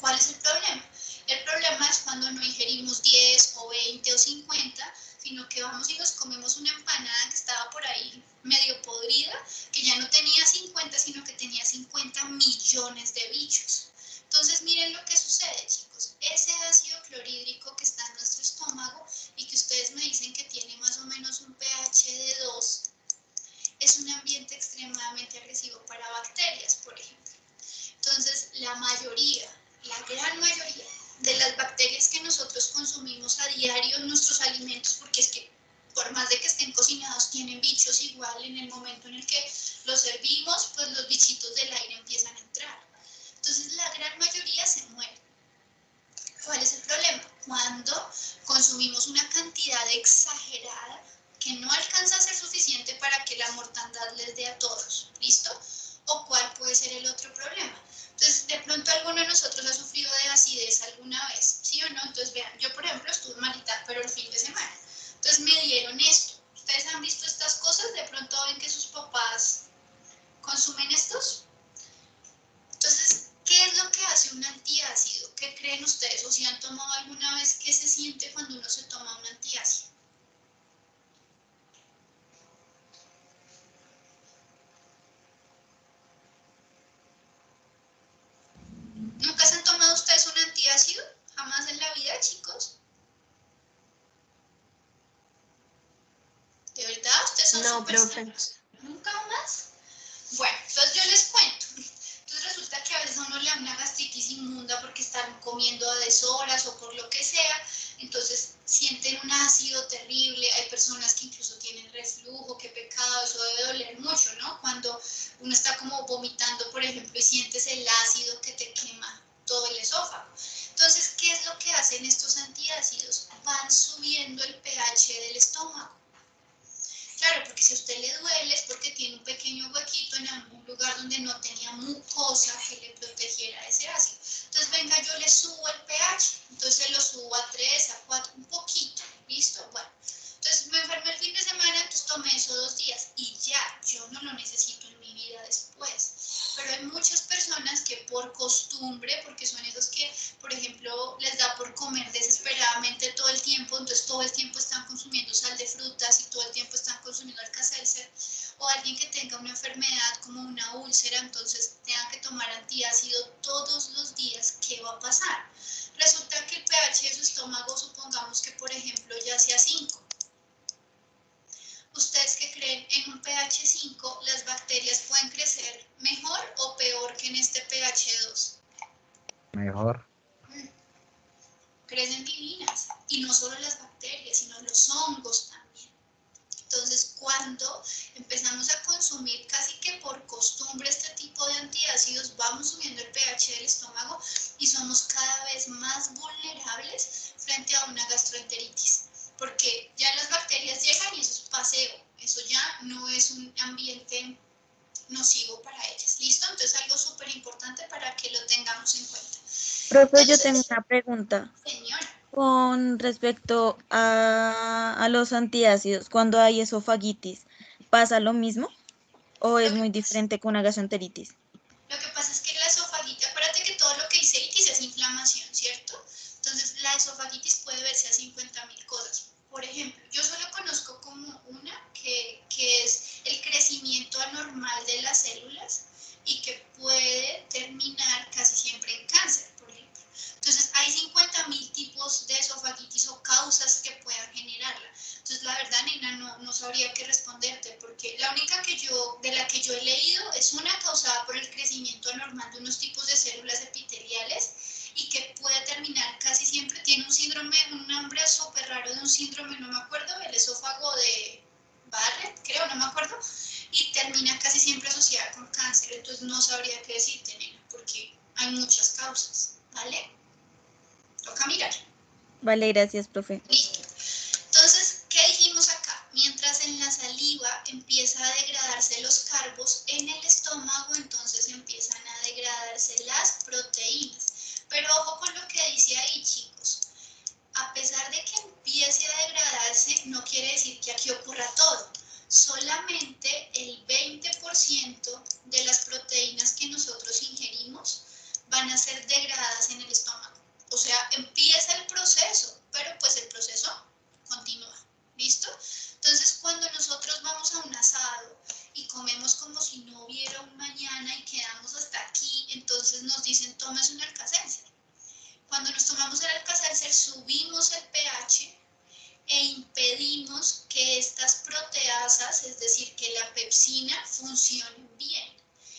¿Cuál es el problema? El problema es cuando no ingerimos 10 o 20 o 50, sino que vamos y nos comemos una empanada que estaba por ahí medio podrida, que ya no tenía 50, sino que tenía 50 millones de bichos. Entonces miren lo que sucede, chicos. Ese ácido clorhídrico que está en nuestro estómago y que ustedes me dicen que tiene más o menos un pH de 2, es un ambiente extremadamente agresivo para bacterias, por ejemplo. Entonces, la gran mayoría de las bacterias que nosotros consumimos a diario en nuestros alimentos, porque es que por más de que estén cocinados, tienen bichos igual en el momento en el que los servimos, pues los bichitos del aire empiezan a entrar. Entonces, la gran mayoría se muere. ¿Cuál es el problema? Cuando consumimos una cantidad exagerada que no alcanza a ser suficiente para que la mortandad les dé a todos, ¿listo? ¿O cuál puede ser el otro problema? Entonces, de pronto alguno de nosotros ha sufrido de acidez alguna vez, ¿sí o no? Entonces, vean, yo por ejemplo estuve malita, pero el fin de semana. Entonces me dieron esto. ¿Ustedes han visto estas cosas? De pronto ven que sus papás consumen estos. Entonces, ¿qué es lo que hace un antiácido? ¿Qué creen ustedes? ¿O si han tomado alguna vez qué se siente cuando uno se toma un antiácido? ¿Nunca se han tomado ustedes un antiácido? ¿Jamás en la vida, chicos? ¿De verdad? ¿Ustedes son No, súper profe. sanos? ¿Nunca más? Bueno, entonces yo les cuento. Entonces resulta que a veces a uno le da una gastritis inmunda porque están comiendo a deshoras o por lo que sea, entonces sienten un ácido terrible, hay personas que incluso tienen reflujo, qué pecado, eso debe doler mucho, ¿no? Cuando uno está como vomitando, por ejemplo, y sientes el ácido que te quema todo el esófago. Entonces, ¿qué es lo que hacen estos antiácidos? Van subiendo el pH del estómago. Claro, porque si a usted le duele es porque tiene un pequeño huequito en algún lugar donde no tenía mucosa que le protegiera ese ácido. Entonces, venga, yo le subo el pH, entonces lo subo a 3, a 4, un poquito, ¿listo? Bueno, entonces me enfermé el fin de semana, entonces tomé eso 2 días y ya, yo no lo necesito en mi vida después. Pero hay muchas personas que por costumbre, porque son esos que, por ejemplo, les da por comer desesperadamente todo el tiempo, entonces todo el tiempo están consumiendo sal de frutas y todo el tiempo están consumiendo Alka-Seltzer, o alguien que tenga una enfermedad como una úlcera, entonces tenga que tomar antiácido todos los días, ¿qué va a pasar? Resulta que el pH de su estómago, supongamos que por ejemplo ya sea 5. ¿Ustedes qué creen? En un pH 5, ¿las bacterias pueden crecer mejor o peor que en este pH 2? Mejor. Crecen divinas. Y no solo las bacterias, sino los hongos también. Entonces, cuando empezamos a consumir casi que por costumbre este tipo de antiácidos, vamos subiendo el pH del estómago y somos cada vez más Profe, yo tengo una pregunta Señora, con respecto a los antiácidos. Cuando hay esofagitis, ¿pasa lo mismo o es muy diferente con una gastroenteritis? lo que pasa es que la esofagitis, acuérdate que todo lo que dice itis es inflamación, ¿cierto? Entonces, la esofagitis puede verse a 50.000 cosas. Por ejemplo, yo solo conozco como una que es el crecimiento anormal de las células y que puede terminar casi siempre en cáncer, por ejemplo. Entonces, hay 50.000 tipos de esofagitis o causas que puedan generarla. Entonces, la verdad, nena, no sabría qué responderte, porque la única de la que yo he leído es una causada por el crecimiento anormal de unos tipos de células epiteliales y que puede terminar casi siempre, tiene un síndrome, un nombre súper raro de un síndrome, no me acuerdo, el esófago de Barrett, creo, no me acuerdo, y termina casi siempre asociada con cáncer. Entonces, no sabría qué decirte, nena, porque hay muchas causas, ¿vale? Toca mirar. Vale, gracias, profe. Listo. Entonces, ¿qué dijimos acá? Mientras en la saliva empieza a degradarse los carbos, en el estómago entonces empiezan a degradarse las proteínas. Pero ojo con lo que dice ahí, chicos. A pesar de que empiece a degradarse, no quiere decir que aquí ocurra todo. Solamente el 20% de las proteínas que nosotros ingerimos van a ser degradadas en el estómago. O sea, empieza el proceso, pero pues el proceso continúa. ¿Listo? Entonces, cuando nosotros vamos a un asado y comemos como si no hubiera un mañana y quedamos hasta aquí, entonces nos dicen, tómese un Alka-Seltzer. Cuando nos tomamos el Alka-Seltzer, subimos el pH e impedimos que estas proteasas, es decir, que la pepsina, funcionen bien.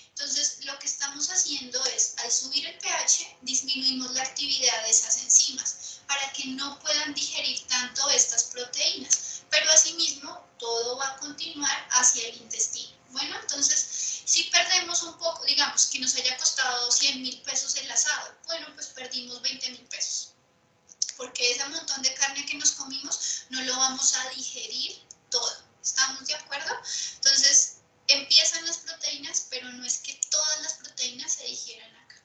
Entonces, lo que estamos haciendo es, al subir el pH, disminuimos la actividad de esas enzimas para que no puedan digerir tanto estas proteínas. Pero asimismo, todo va a continuar hacia el intestino. Bueno, entonces, si perdemos un poco, digamos que nos haya costado 100.000 pesos el asado, bueno, pues perdimos 20.000 pesos. Porque ese montón de carne que nos comimos no lo vamos a digerir todo. ¿Estamos de acuerdo? Entonces, empiezan las proteínas, pero no es que todas las proteínas se digieran acá.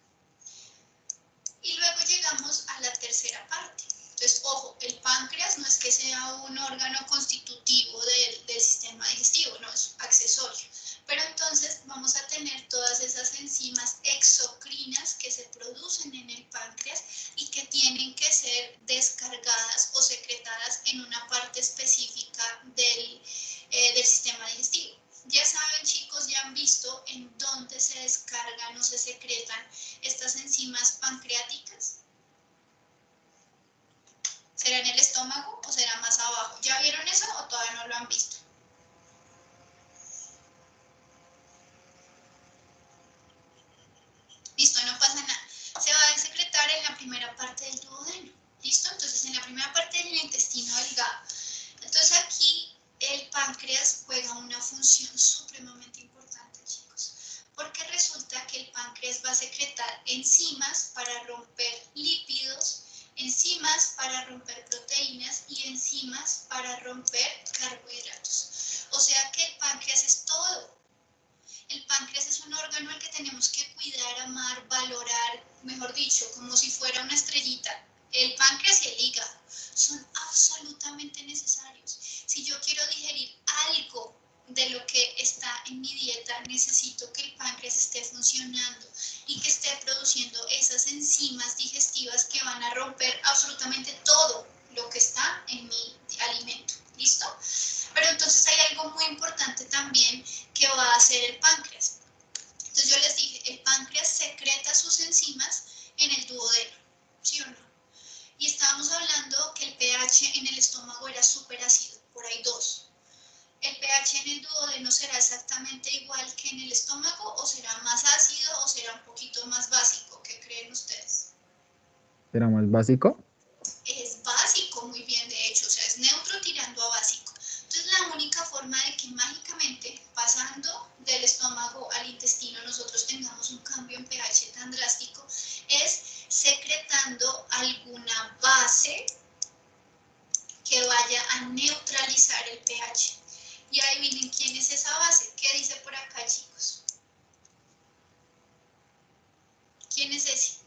Y luego llegamos a la tercera parte. Entonces, ojo, el páncreas no es que sea un órgano constitutivo del sistema digestivo, no, es accesorio. Pero entonces vamos a tener todas esas enzimas exocrinas que se producen en el páncreas y que tienen que ser descargadas o secretadas en una parte específica del sistema digestivo. Ya saben, chicos, ya han visto en dónde se descargan o se secretan estas enzimas pancreáticas. ¿Será en el estómago o será más abajo? ¿Ya vieron eso o todavía no lo han visto? Listo, no pasa nada. Se va a secretar en la primera parte del duodeno. ¿Listo? Entonces, en la primera parte del intestino delgado. Entonces, aquí el páncreas juega una función supremamente importante, chicos. Porque resulta que el páncreas va a secretar enzimas para romper lípidos, enzimas para romper proteínas y enzimas para romper carbohidratos. O sea que el páncreas es todo. El páncreas es un órgano al que tenemos que cuidar, amar, valorar, mejor dicho, como si fuera una estrellita. El páncreas y el hígado son absolutamente necesarios. Si yo quiero digerir algo de lo que está en mi dieta, necesito que el páncreas esté funcionando y que esté produciendo esas enzimas digestivas que van a romper absolutamente todo lo que está en mi alimento. ¿Listo? Pero entonces hay algo muy importante también que va a hacer el páncreas. Entonces yo les dije, el páncreas secreta sus enzimas en el duodeno, ¿sí o no? Y estábamos hablando que el pH en el estómago era súper ácido, por ahí 2. ¿El pH en el duodeno será exactamente igual que en el estómago o será más ácido o será un poquito más básico? ¿Qué creen ustedes? ¿Será más básico? Es básico, muy bien, de hecho, o sea, es neutro tirando a básico. Entonces, la única forma de que mágicamente, pasando del estómago al intestino, nosotros tengamos un cambio en pH tan drástico, es secretando alguna base que vaya a neutralizar el pH. Y adivinen quién es esa base. ¿Qué dice por acá, chicos? ¿Quién es ese?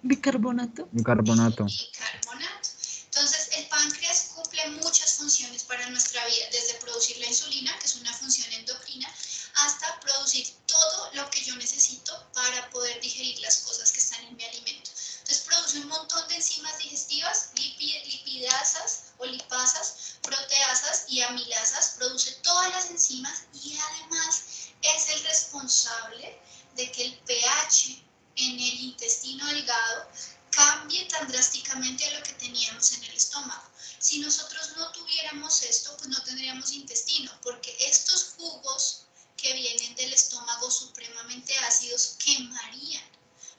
Bicarbonato. Bicarbonato. Bicarbonato. Entonces, el páncreas cumple muchas funciones para nuestra vida, desde producir la insulina, que es una función endocrina, hasta producir todo lo que yo necesito para poder digerir las cosas que están en mi alimento. Entonces, produce un montón de enzimas digestivas, lipidasas o lipasas, proteasas y amilasas, produce todas las enzimas y además es el responsable de que el pH en el intestino delgado cambie tan drásticamente a lo que teníamos en el estómago. Si nosotros no tuviéramos esto, pues no tendríamos intestino, porque estos jugos que vienen del estómago supremamente ácidos quemarían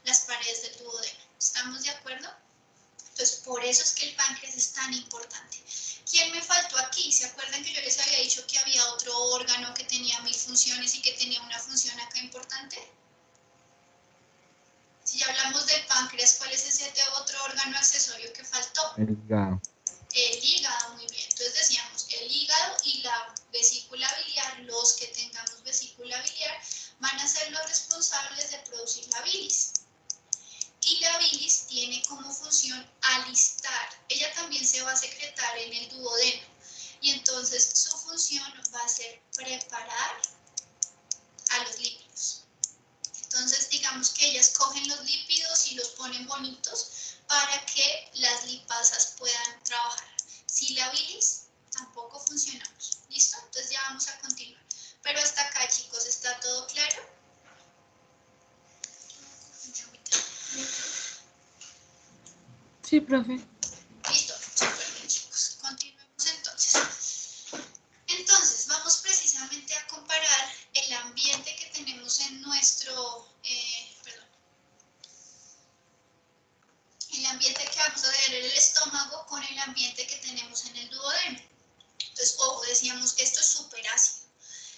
las paredes del duodeno. ¿Estamos de acuerdo? Entonces, por eso es que el páncreas es tan importante. ¿Quién me faltó aquí? ¿Se acuerdan que yo les había dicho que había otro órgano que tenía 1000 funciones y que tenía una función acá importante? Si ya hablamos del páncreas, ¿cuál es ese otro órgano accesorio que faltó? El hígado. El hígado, muy bien. Entonces decíamos, el hígado y la vesícula biliar, los que tengamos vesícula biliar, van a ser los responsables de producir la bilis. Y la bilis tiene como función alistar. Ella también se va a secretar en el duodeno. Y entonces su función va a ser preparar a los lípidos. Entonces, digamos que ellas cogen los lípidos y los ponen bonitos para que las lipasas puedan trabajar. Si la bilis, tampoco funcionamos. ¿Listo? Entonces ya vamos a continuar. Pero hasta acá, chicos, ¿está todo claro? Sí, profe. Listo, súper bien, chicos. Continuemos entonces. Entonces, vamos precisamente a comparar el ambiente que tenemos en nuestro, el ambiente que vamos a tener en el estómago con el ambiente que tenemos en el duodeno. Entonces, ojo, decíamos, esto es súper ácido.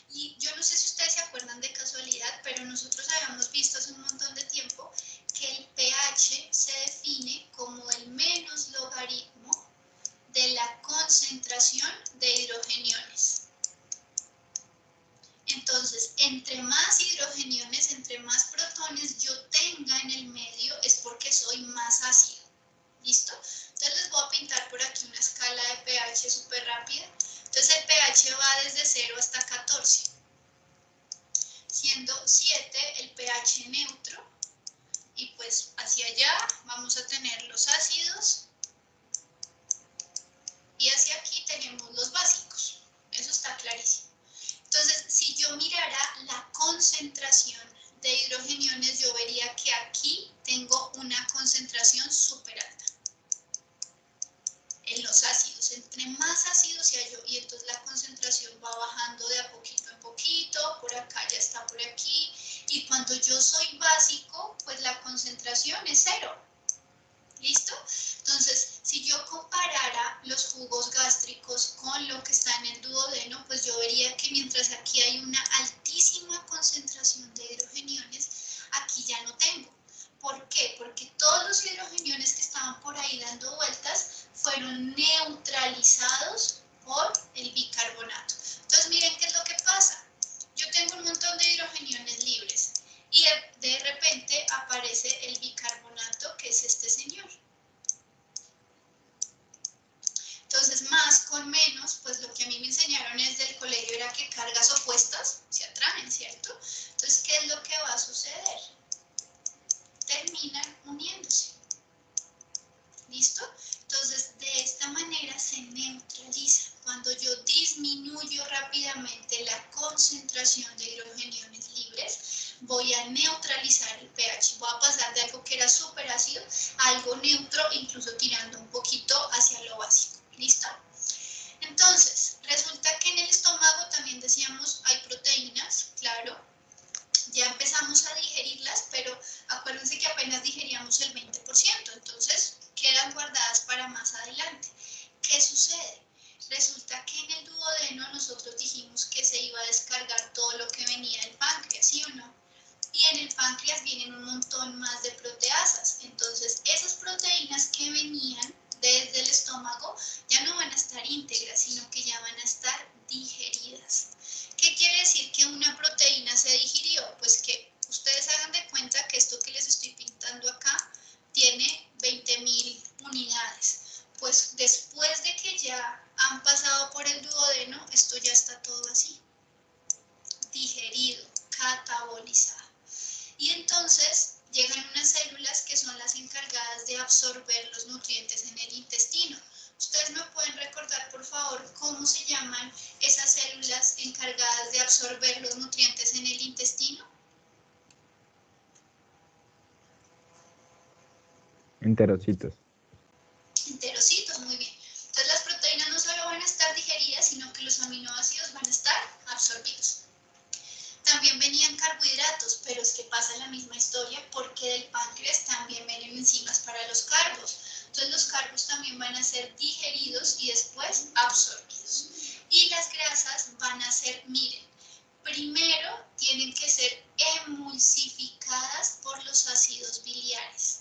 Y yo no sé si ustedes se acuerdan de casualidad, pero nosotros habíamos visto hace un montón de tiempo que el pH se define como el menos logaritmo de la concentración de hidrogeniones. Entonces, entre más hidrogeniones, entre más protones yo tenga en el medio, es porque soy más ácido. ¿Listo? Entonces les voy a pintar por aquí una escala de pH súper rápida. Entonces el pH va desde 0 hasta 14. Siendo 7 el pH neutro. Y pues hacia allá vamos a tener los ácidos. Y hacia aquí tenemos los básicos. Eso está clarísimo. Entonces, si yo mirara la concentración de hidrogeniones, yo vería que aquí tengo una concentración súper alta. En los ácidos, entre más ácidos sea yo, y entonces la concentración va bajando de a poquito en poquito, por acá ya está por aquí, y cuando yo soy básico, pues la concentración es 0. ¿Listo? Entonces, si yo comparara los jugos gástricos con lo que está en el duodeno, pues yo vería que mientras aquí hay una altísima concentración de hidrogeniones, aquí ya no tengo. ¿Por qué? Porque todos los hidrogeniones que estaban por ahí dando vueltas fueron neutralizados por el bicarbonato. Entonces, miren qué es lo que pasa. Yo tengo un montón de hidrogeniones libres. Y de repente aparece el bicarbonato, que es este señor. Entonces, más con menos, pues lo que a mí me enseñaron desde el colegio era que cargas opuestas se atraen, ¿cierto? Entonces, ¿qué es lo que va a suceder? Terminan uniéndose. ¿Listo? Entonces, de esta manera se neutraliza. Cuando yo disminuyo rápidamente la concentración de hidrogeniones libres, voy a neutralizar el pH. Voy a pasar de algo que era súper ácido a algo neutro, incluso tirando un poquito hacia lo básico. ¿Listo? Entonces, resulta que en el estómago también decíamos hay proteínas, claro. Ya empezamos a digerirlas, pero acuérdense que apenas digeríamos el 20%, entonces quedan guardadas para más adelante. ¿Qué sucede? Resulta que en el duodeno nosotros dijimos que se iba a descargar todo lo que venía del páncreas, ¿sí o no? Y en el páncreas vienen un montón más de proteasas. Entonces, esas proteínas que venían desde el estómago ya no van a estar íntegras, sino que ya van a estar digeridas. ¿Qué quiere decir que una proteína se digirió? Pues que ustedes hagan de cuenta que esto que les estoy pintando acá tiene 20.000 unidades. Pues después de que ya han pasado por el duodeno, esto ya está todo así, digerido, catabolizado. Y entonces llegan unas células que son las encargadas de absorber los nutrientes en el intestino. ¿Ustedes me pueden recordar, por favor, cómo se llaman esas células encargadas de absorber los nutrientes en el intestino? Enterocitos. Enterocitos, muy bien. Entonces las proteínas no solo van a estar digeridas, sino que los aminoácidos van a estar absorbidos. También venían carbohidratos, pero es que pasa la misma historia porque del páncreas también vienen enzimas para los carbos. Entonces los carbos también van a ser digeridos y después absorbidos. Y las grasas van a ser, miren, primero tienen que ser emulsificadas por los ácidos biliares.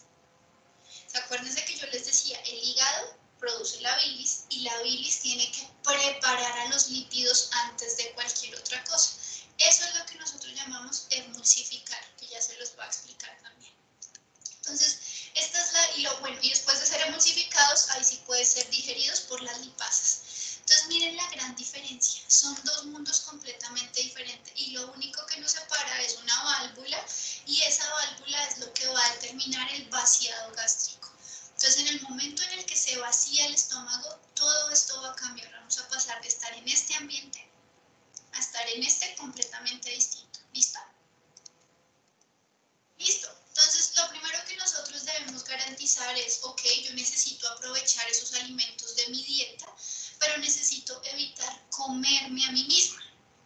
Acuérdense que yo les decía, el hígado produce la bilis y la bilis tiene que preparar a los lípidos antes de cualquier otra cosa. Eso es lo que nosotros llamamos emulsificar, que ya se los voy a explicar también. Entonces, esta es y después de ser emulsificados, ahí sí pueden ser digeridos por las lipasas. Entonces, miren la gran diferencia. Son dos mundos completamente diferentes y lo único que nos separa es una válvula y esa válvula es lo que va a determinar el vaciado gástrico. Entonces, en el momento en el que se vacía el estómago, todo esto va a cambiar. Vamos a pasar de estar en este ambiente a estar en este completamente distinto. ¿Listo? Listo. Entonces, lo primero que nosotros debemos garantizar es, ok, yo necesito aprovechar esos alimentos de mi dieta, pero necesito evitar comerme a mí misma.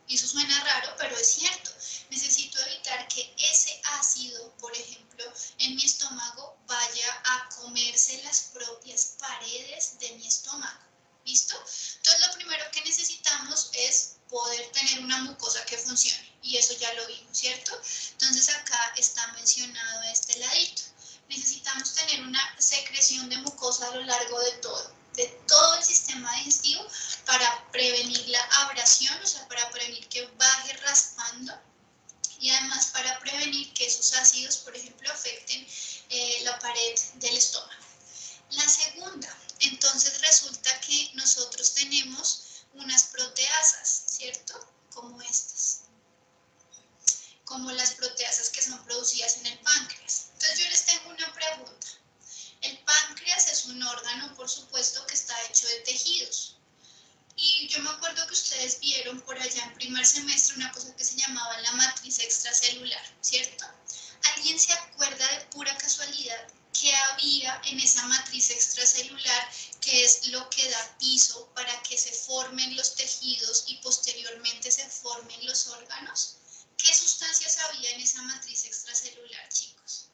Y eso suena raro, pero es cierto. Necesito evitar que ese ácido, por ejemplo, en mi estómago vaya a comerse las propias paredes de mi estómago. ¿Listo? Entonces, lo primero que necesitamos es poder tener una mucosa que funcione. Y eso ya lo vimos, ¿cierto? Entonces, acá está mencionado este ladito. Necesitamos tener una secreción de mucosa a lo largo de todo el sistema digestivo para prevenir la abrasión, o sea, para prevenir que baje raspando y además para prevenir que esos ácidos, por ejemplo, afecten la pared del estómago. La segunda, entonces resulta que nosotros tenemos unas proteasas, ¿cierto? Como estas, como las proteasas que son producidas en el páncreas. Entonces yo les tengo una pregunta. El páncreas es un órgano, por supuesto, que está hecho de tejidos. Y yo me acuerdo que ustedes vieron por allá en primer semestre una cosa que se llamaba la matriz extracelular, ¿cierto? ¿Alguien se acuerda de pura casualidad qué había en esa matriz extracelular, que es lo que da piso para que se formen los tejidos y posteriormente se formen los órganos? ¿Qué sustancias había en esa matriz extracelular, chicos?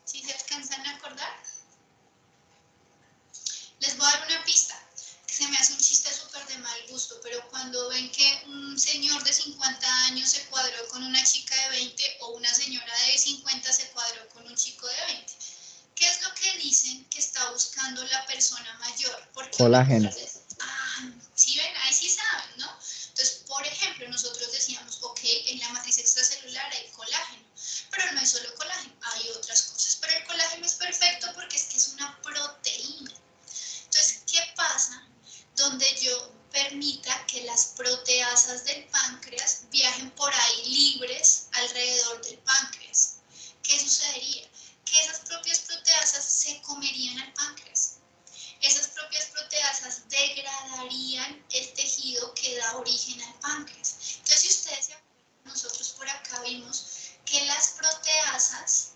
¿Sí se alcanzan a acordar? Les voy a dar una pista, que se me hace un chiste súper de mal gusto, pero cuando ven que un señor de 50 años se cuadró con una chica de 20 o una señora de 50 se cuadró con un chico de 20, ¿qué es lo que dicen que está buscando la persona mayor? Porque Colágeno. ¿sí ven? Ahí sí saben, ¿no? Entonces, por ejemplo, nosotros decíamos, ok, en la matriz extracelular hay colágeno, pero no hay solo colágeno, hay otras cosas. Pero el colágeno es perfecto porque es que es una proteína. Entonces, ¿qué pasa donde yo permita que las proteasas del páncreas viajen por ahí libres alrededor del páncreas? ¿Qué sucedería? Que esas propias proteasas se comerían al páncreas. Esas propias proteasas degradarían el tejido que da origen al páncreas. Entonces, si ustedes se acuerdan, nosotros por acá vimos que las proteasas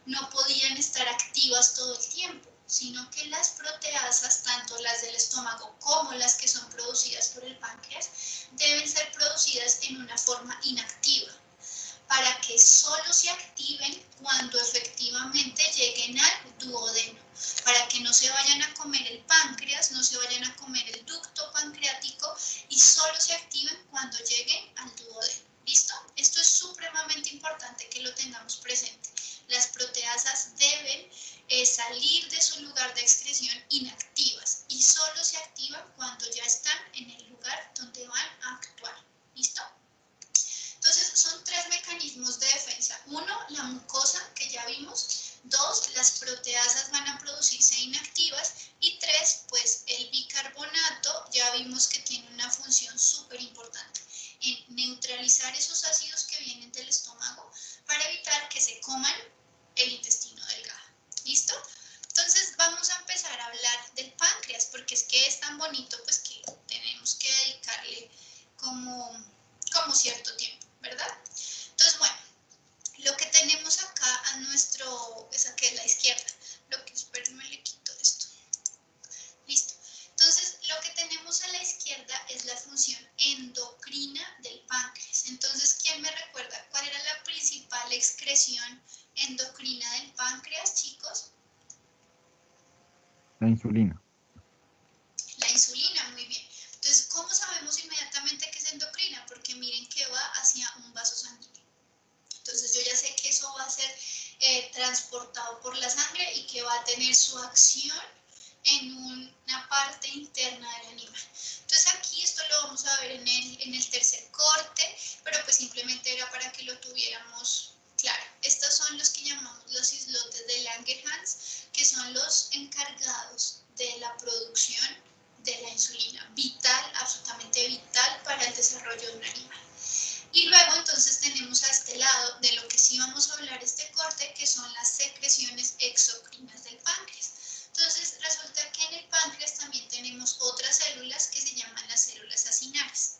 no podían estar activas todo el tiempo, sino que las proteasas, tanto las del estómago como las que son producidas por el páncreas, deben ser producidas en una forma inactiva, para que solo se activen cuando efectivamente lleguen al duodeno, para que no se vayan a comer el páncreas, no se vayan a comer el ducto pancreático y solo se activen cuando lleguen al duodeno. ¿Listo? Esto es supremamente importante que lo tengamos presente. Las proteasas deben salir de su lugar de excreción inactivas y solo se activan cuando ya están en el lugar donde van a actuar. ¿Listo? Entonces, son tres mecanismos de defensa. Uno, la mucosa, que ya vimos coman el intestino delgado. ¿Listo? Entonces vamos a empezar a hablar del páncreas, porque es que es tan bonito, pues que tenemos que dedicarle como cierto tiempo, ¿verdad? Entonces, bueno, lo que tenemos acá a nuestro, esa que es la izquierda, espérenme, le quito esto. Listo. Entonces, lo que tenemos a la izquierda es la función endocrina del páncreas. Entonces, ¿quién me recuerda cuál era la principal excreción endocrina del páncreas, chicos? La insulina. La insulina, muy bien. Entonces, ¿cómo sabemos inmediatamente que es endocrina? Porque miren que va hacia un vaso sanguíneo. Entonces, yo ya sé que eso va a ser transportado por la sangre y que va a tener su acción en una parte interna del animal. Entonces, aquí esto lo vamos a ver en el tercer corte, pero pues simplemente era para que lo tuviéramos claro. Estos son los que llamamos los islotes de Langerhans, que son los encargados de la producción de la insulina, vital, absolutamente vital para el desarrollo de un animal. Y luego entonces tenemos a este lado de lo que sí vamos a hablar este corte, que son las secreciones exocrinas del páncreas. Entonces resulta que en el páncreas también tenemos otras células que se llaman las células acinares.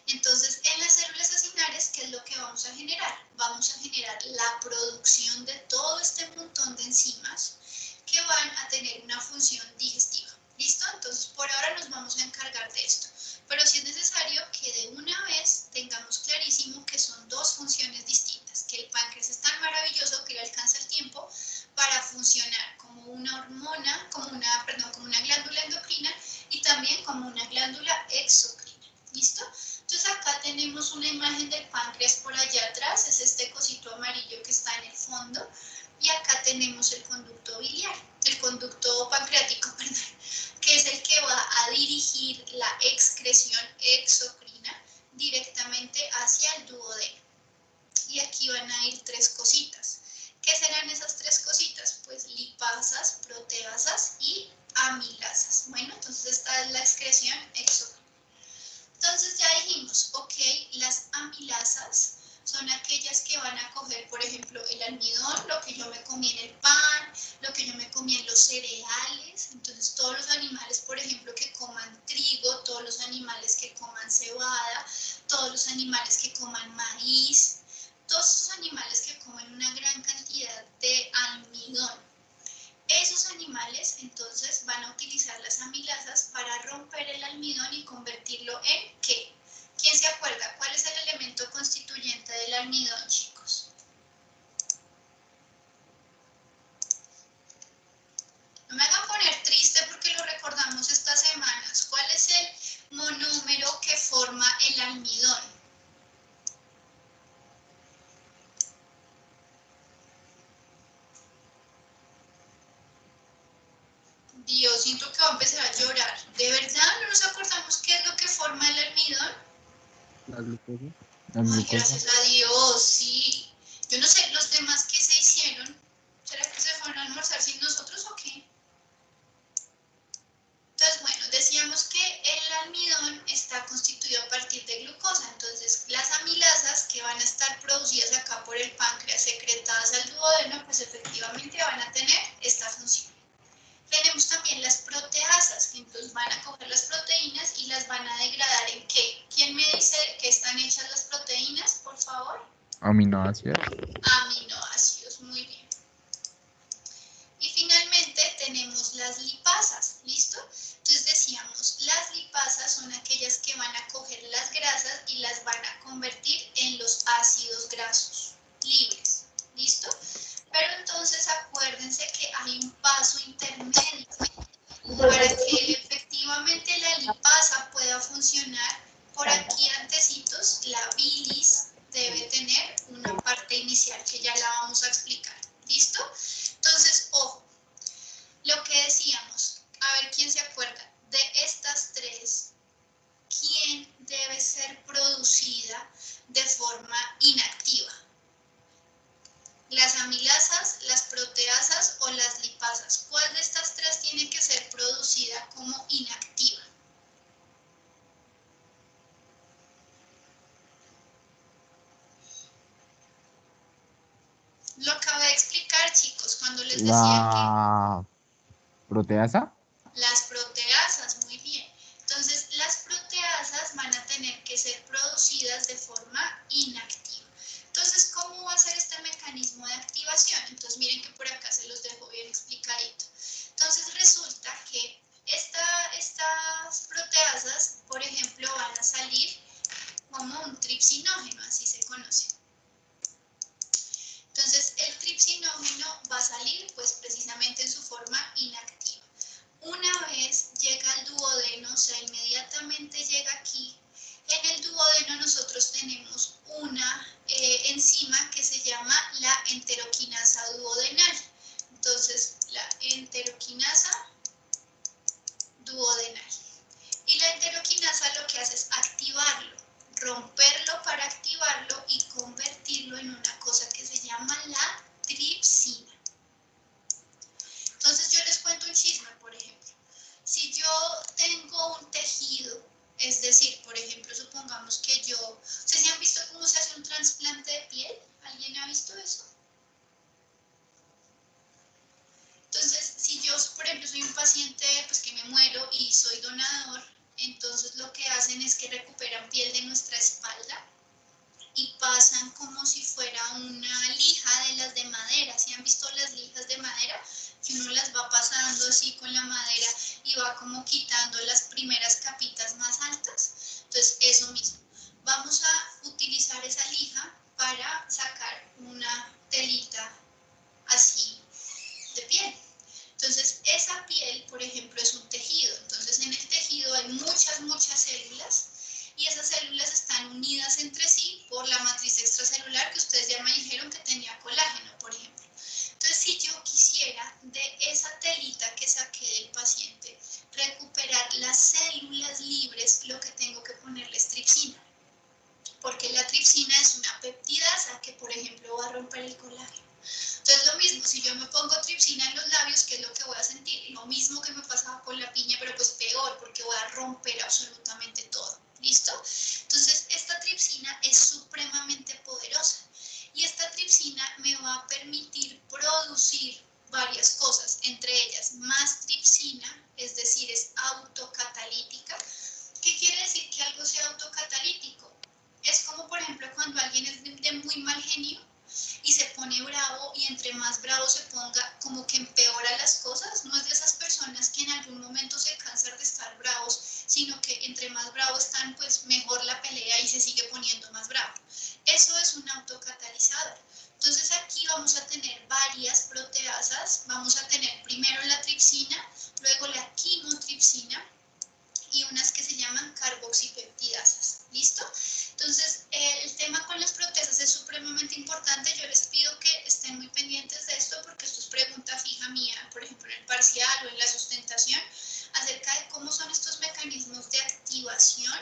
Entonces en las células acinares, ¿qué es lo que vamos a generar? Vamos a generar la producción de todo este montón de enzimas que van a tener una función digestiva. ¿Listo? Entonces por ahora nos vamos a encargar de esto. Pero sí es necesario que de una vez tengamos clarísimo que son dos funciones distintas, que el páncreas es tan maravilloso que le alcanza el tiempo para funcionar como una hormona, como una glándula endocrina y también como una glándula exocrina. ¿Listo? Entonces acá tenemos una imagen del páncreas por allá atrás, es este cosito amarillo que está en el fondo, y acá tenemos el conducto biliar, el conducto pancreático, perdón, que es el que va a dirigir la excreción exocrina directamente hacia el duodeno. Y aquí van a ir tres cositas. ¿Qué serán esas tres cositas? Pues lipasas, proteasas y amilasas. Bueno, entonces esta es la excreción exocrina. Entonces ya dijimos, ok, las amilasas son aquellas que van a coger, por ejemplo, el almidón, lo que yo me comí en el pan, lo que yo me comí en los cereales. Entonces todos los animales, por ejemplo, que coman trigo, todos los animales que coman cebada, todos los animales que coman maíz, todos esos animales que comen una gran cantidad de almidón. Esos animales entonces van a utilizar las amilasas para romper el almidón y convertirlo en ¿qué? ¿Quién se acuerda? ¿Cuál es el elemento constituyente del almidón, chicos? No me hagan poner triste porque lo recordamos estas semanas. ¿Cuál es el monómero que forma el almidón? Dios, siento que va a empezar a llorar. ¿De verdad no nos acordamos qué es lo que forma el almidón? La glucosa. Ay, gracias a Dios, sí. Yo no sé, los demás qué se hicieron. ¿Será que se fueron a almorzar sin nosotros o qué? Entonces, bueno, decíamos que el almidón está constituido a partir de glucosa. Entonces, las amilasas que van a estar producidas acá por el páncreas, secretadas al duodeno, pues efectivamente van a tener esta función. Tenemos también las proteasas, que entonces van a coger las proteínas y las van a degradar ¿en qué? ¿Quién me dice que están hechas las proteínas, por favor? Aminoácidos. Aminoácidos, muy bien. Y finalmente tenemos las lipasas, ¿listo? Entonces decíamos, las lipasas son aquellas que van a coger las grasas y las van a convertir en los ácidos grasos libres, ¿listo? Pero entonces acuérdense que hay un paso intermedio para que efectivamente la lipasa pueda funcionar. Por aquí antecitos, la bilis debe tener una parte inicial que ya la vamos a explicar, ¿listo? Entonces, ojo, lo que decíamos, a ver quién se acuerda, de estas tres, ¿quién debe ser producida de forma inactiva? ¿Las amilasas, las proteasas o las lipasas? ¿Cuál de estas tres tiene que ser producida como inactiva? chicos, cuando les decía que La proteasa. las proteasas, muy bien. Entonces, las proteasas van a tener que ser producidas de forma inactiva. Entonces, ¿cómo va a ser este mecanismo de activación? Entonces, miren que por acá se los dejo bien explicadito. Entonces, resulta que estas proteasas, por ejemplo, van a salir como un tripsinógeno, así se conoce. Entonces, el tripsinógeno va a salir pues precisamente en su forma inactiva. Una vez llega al duodeno, o sea, inmediatamente llega aquí, en el duodeno nosotros tenemos una enzima que se llama la enteroquinasa duodenal. Entonces, la enteroquinasa duodenal. Y la enteroquinasa lo que hace es activarlo, romperlo para activarlo y convertirlo en una cosa que se llama la tripsina. Entonces yo les cuento un chisme, por ejemplo. Si yo tengo un tejido, es decir, por ejemplo, supongamos que ¿ustedes han visto cómo se hace un trasplante de piel? ¿Alguien ha visto eso? Entonces, si yo, por ejemplo, soy un paciente pues, que me muero y soy donador, entonces lo que hacen es que recuperan piel de nuestra espalda y pasan como si fuera una lija de las de madera. ¿Sí han visto las lijas de madera? Que uno las va pasando así con la madera y va como quitando las primeras capitas más altas. Entonces, eso mismo. Vamos a utilizar esa lija para sacar una telita así de piel. Entonces, esa piel, por ejemplo, es un tejido. Entonces, en el tejido hay muchas células y esas células están unidas entre sí por la matriz extracelular que ustedes ya me dijeron que tenía colágeno, por ejemplo. Entonces, si yo quisiera de esa telita que saqué del paciente recuperar las células libres, lo que tengo que ponerle es tripsina. Porque la tripsina es una peptidasa que, por ejemplo, va a romper el colágeno. Entonces, lo mismo, si yo me pongo tripsina en los labios, ¿qué es lo que voy a sentir? Lo mismo que me pasaba con la piña, pero pues peor, porque voy a romper absolutamente todo. ¿Listo? Entonces, esta tripsina es supremamente poderosa. Y esta tripsina me va a permitir producir varias cosas, entre ellas más tripsina, es decir, es autocatalítica. ¿Qué quiere decir que algo sea autocatalítico? Es como, por ejemplo, cuando alguien es de muy mal genio y se pone bravo y entre más bravo se ponga, como que empeora las cosas. No es de esas personas que en algún momento se cansan de estar bravos, sino que entre más bravos están, pues mejor la pelea y se sigue poniendo más bravo. Eso es un autocatalizador. Entonces aquí vamos a tener varias proteasas. Vamos a tener primero la tripsina, luego la quimotripsina y unas que se llaman carboxipeptidasas. ¿Listo? Entonces, el tema con las proteasas es supremamente importante. Yo les pido que estén muy pendientes de esto porque esto es pregunta fija mía, por ejemplo, en el parcial o en la sustentación, acerca de cómo son estos mecanismos de activación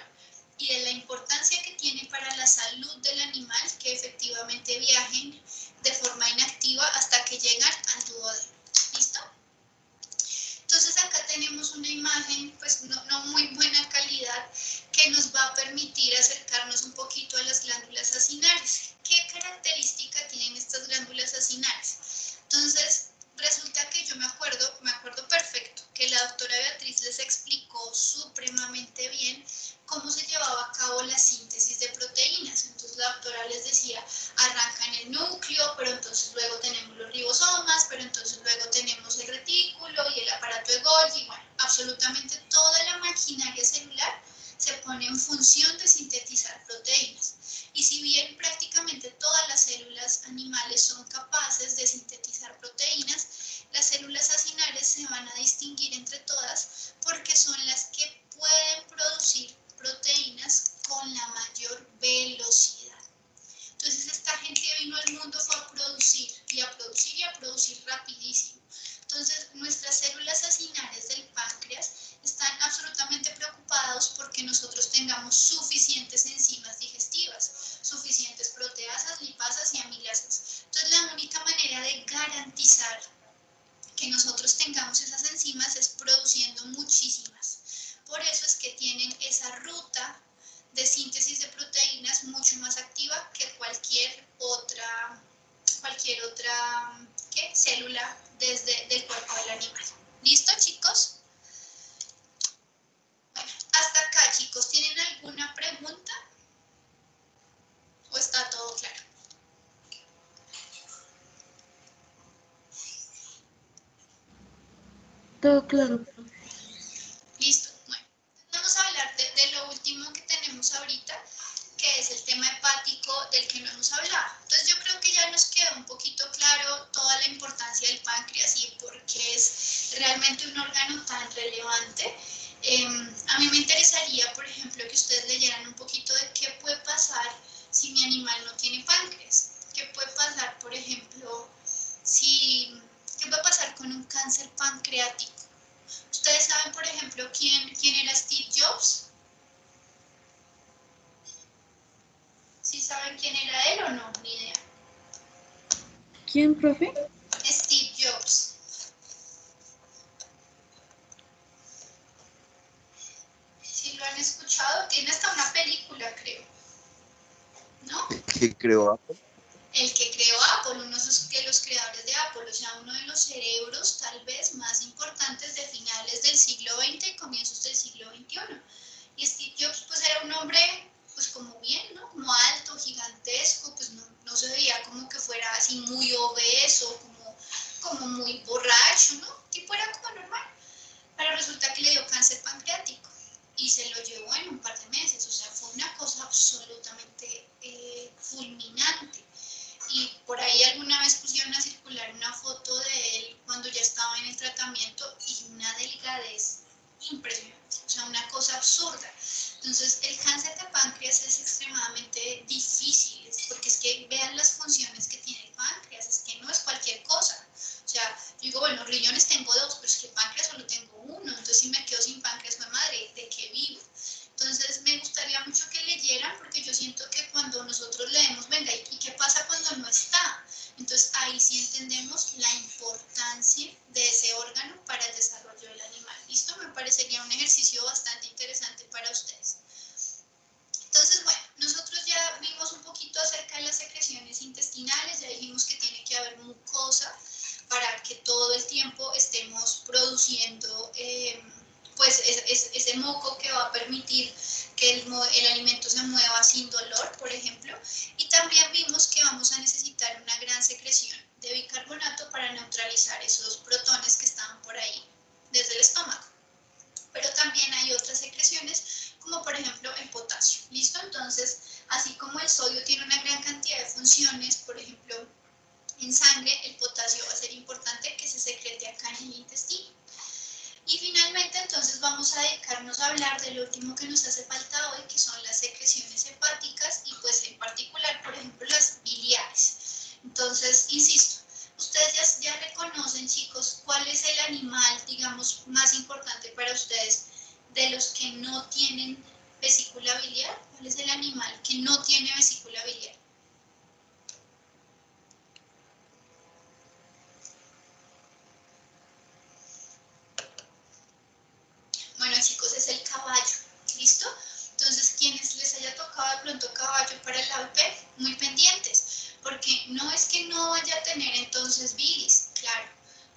y de la importancia que tiene para la salud del animal que efectivamente viajen de forma inactiva hasta que llegan al duodeno. ¿Listo? Entonces acá tenemos una imagen, pues no muy buena calidad, que nos va a permitir acercarnos un poquito a las glándulas acinares. ¿Qué característica tienen estas glándulas acinares? Entonces, resulta que yo me acuerdo perfecto, que la doctora Beatriz les explicó supremamente bien cómo se llevaba a cabo la síntesis de proteínas. Entonces la doctora les decía, arranca en el núcleo, pero entonces luego tenemos los ribosomas, pero entonces luego tenemos el retículo y el aparato de Golgi. Bueno, absolutamente toda la maquinaria celular se pone en función de sintetizar proteínas. Y si bien prácticamente todas las células animales son capaces de sintetizar proteínas, las células acinares se van a distinguir entre todas porque son las que pueden producir proteínas con la mayor velocidad. Entonces esta gente vino al mundo fue a producir y a producir y a producir rapidísimo. Entonces nuestras células acinares del páncreas están absolutamente preocupados porque nosotros tengamos suficientes enzimas digestivas, suficientes proteasas, lipasas y amilasas. Entonces la única manera de garantizar que nosotros tengamos esas enzimas es produciendo muchísimas. Por eso es que tienen esa ruta de síntesis de proteínas mucho más activa que cualquier otra cualquier célula desde el cuerpo del animal. ¿Listo, chicos? Bueno, hasta acá, chicos, ¿tienen alguna pregunta? ¿O está todo claro? Todo claro. Listo. Bueno, vamos a hablar de lo último que tenemos ahorita, que es el tema hepático del que no hemos hablado. Entonces yo creo que ya nos quedó un poquito claro toda la importancia del páncreas y por qué es realmente un órgano tan relevante. A mí me interesaría, por ejemplo, que ustedes leyeran un poquito de qué puede pasar si mi animal no tiene páncreas. ¿Qué puede pasar, por ejemplo, qué puede pasar con un cáncer pancreático? ¿Ustedes saben, por ejemplo, quién era Steve Jobs? ¿Sí saben quién era él o no? Ni idea. ¿Quién, profe? Steve Jobs. ¿Sí lo han escuchado? Tiene hasta una película, creo. ¿No? ¿Qué creo? El que creó Apple, uno de los creadores de Apple, o sea, uno de los cerebros tal vez más importantes de finales del siglo XX y comienzos del siglo XXI. Y Steve Jobs pues era un hombre pues como bien, ¿no? Como alto, gigantesco, pues no se veía como que fuera así muy obeso, como muy borracho, ¿no? Tipo era como normal. Pero resulta que le dio cáncer pancreático y se lo llevó en un par de meses, o sea, fue una cosa absolutamente fulminante. Y por ahí alguna vez pusieron a circular una foto de él cuando ya estaba en el tratamiento y una delgadez impresionante, o sea, una cosa absurda. Entonces, el cáncer de páncreas es extremadamente difícil, porque es que vean las funciones que tiene el páncreas, es que no es cualquier cosa. O sea, yo digo, bueno, riñones tengo 2, pero es que páncreas solo tengo 1, entonces si me quedo sin páncreas, pues madre, ¿de qué vivo? Entonces me gustaría mucho que leyeran porque yo siento que cuando nosotros leemos, venga, ¿y qué pasa cuando no está? Entonces ahí sí entendemos la importancia de ese órgano para el desarrollo del animal. ¿Listo? Me parecería un ejercicio bastante interesante para ustedes. Entonces, bueno, nosotros ya vimos un poquito acerca de las secreciones intestinales, ya dijimos que tiene que haber mucosa para que todo el tiempo estemos produciendo pues ese moco que va a permitir que el alimento se mueva sin dolor, por ejemplo. Y también vimos que vamos a necesitar una gran secreción de bicarbonato para neutralizar esos protones que estaban por ahí desde el estómago. Pero también hay otras secreciones, como por ejemplo el potasio. ¿Listo? Entonces, así como el sodio tiene una gran cantidad de funciones, por ejemplo, en sangre, el potasio va a ser importante que se secrete acá en el intestino. Y finalmente, entonces, vamos a dedicarnos a hablar del último que nos hace falta hoy, que son las secreciones hepáticas y pues en particular, por ejemplo, las biliares. Entonces, insisto, ustedes ya reconocen, chicos, cuál es el animal, digamos, más importante para ustedes de los que no tienen vesícula biliar. ¿Cuál es el animal que no tiene vesícula biliar? Bueno, chicos, es el caballo. ¿Listo? Entonces, quienes les haya tocado de pronto caballo para el AVP, muy pendientes, porque no es que no vaya a tener entonces bilis, claro,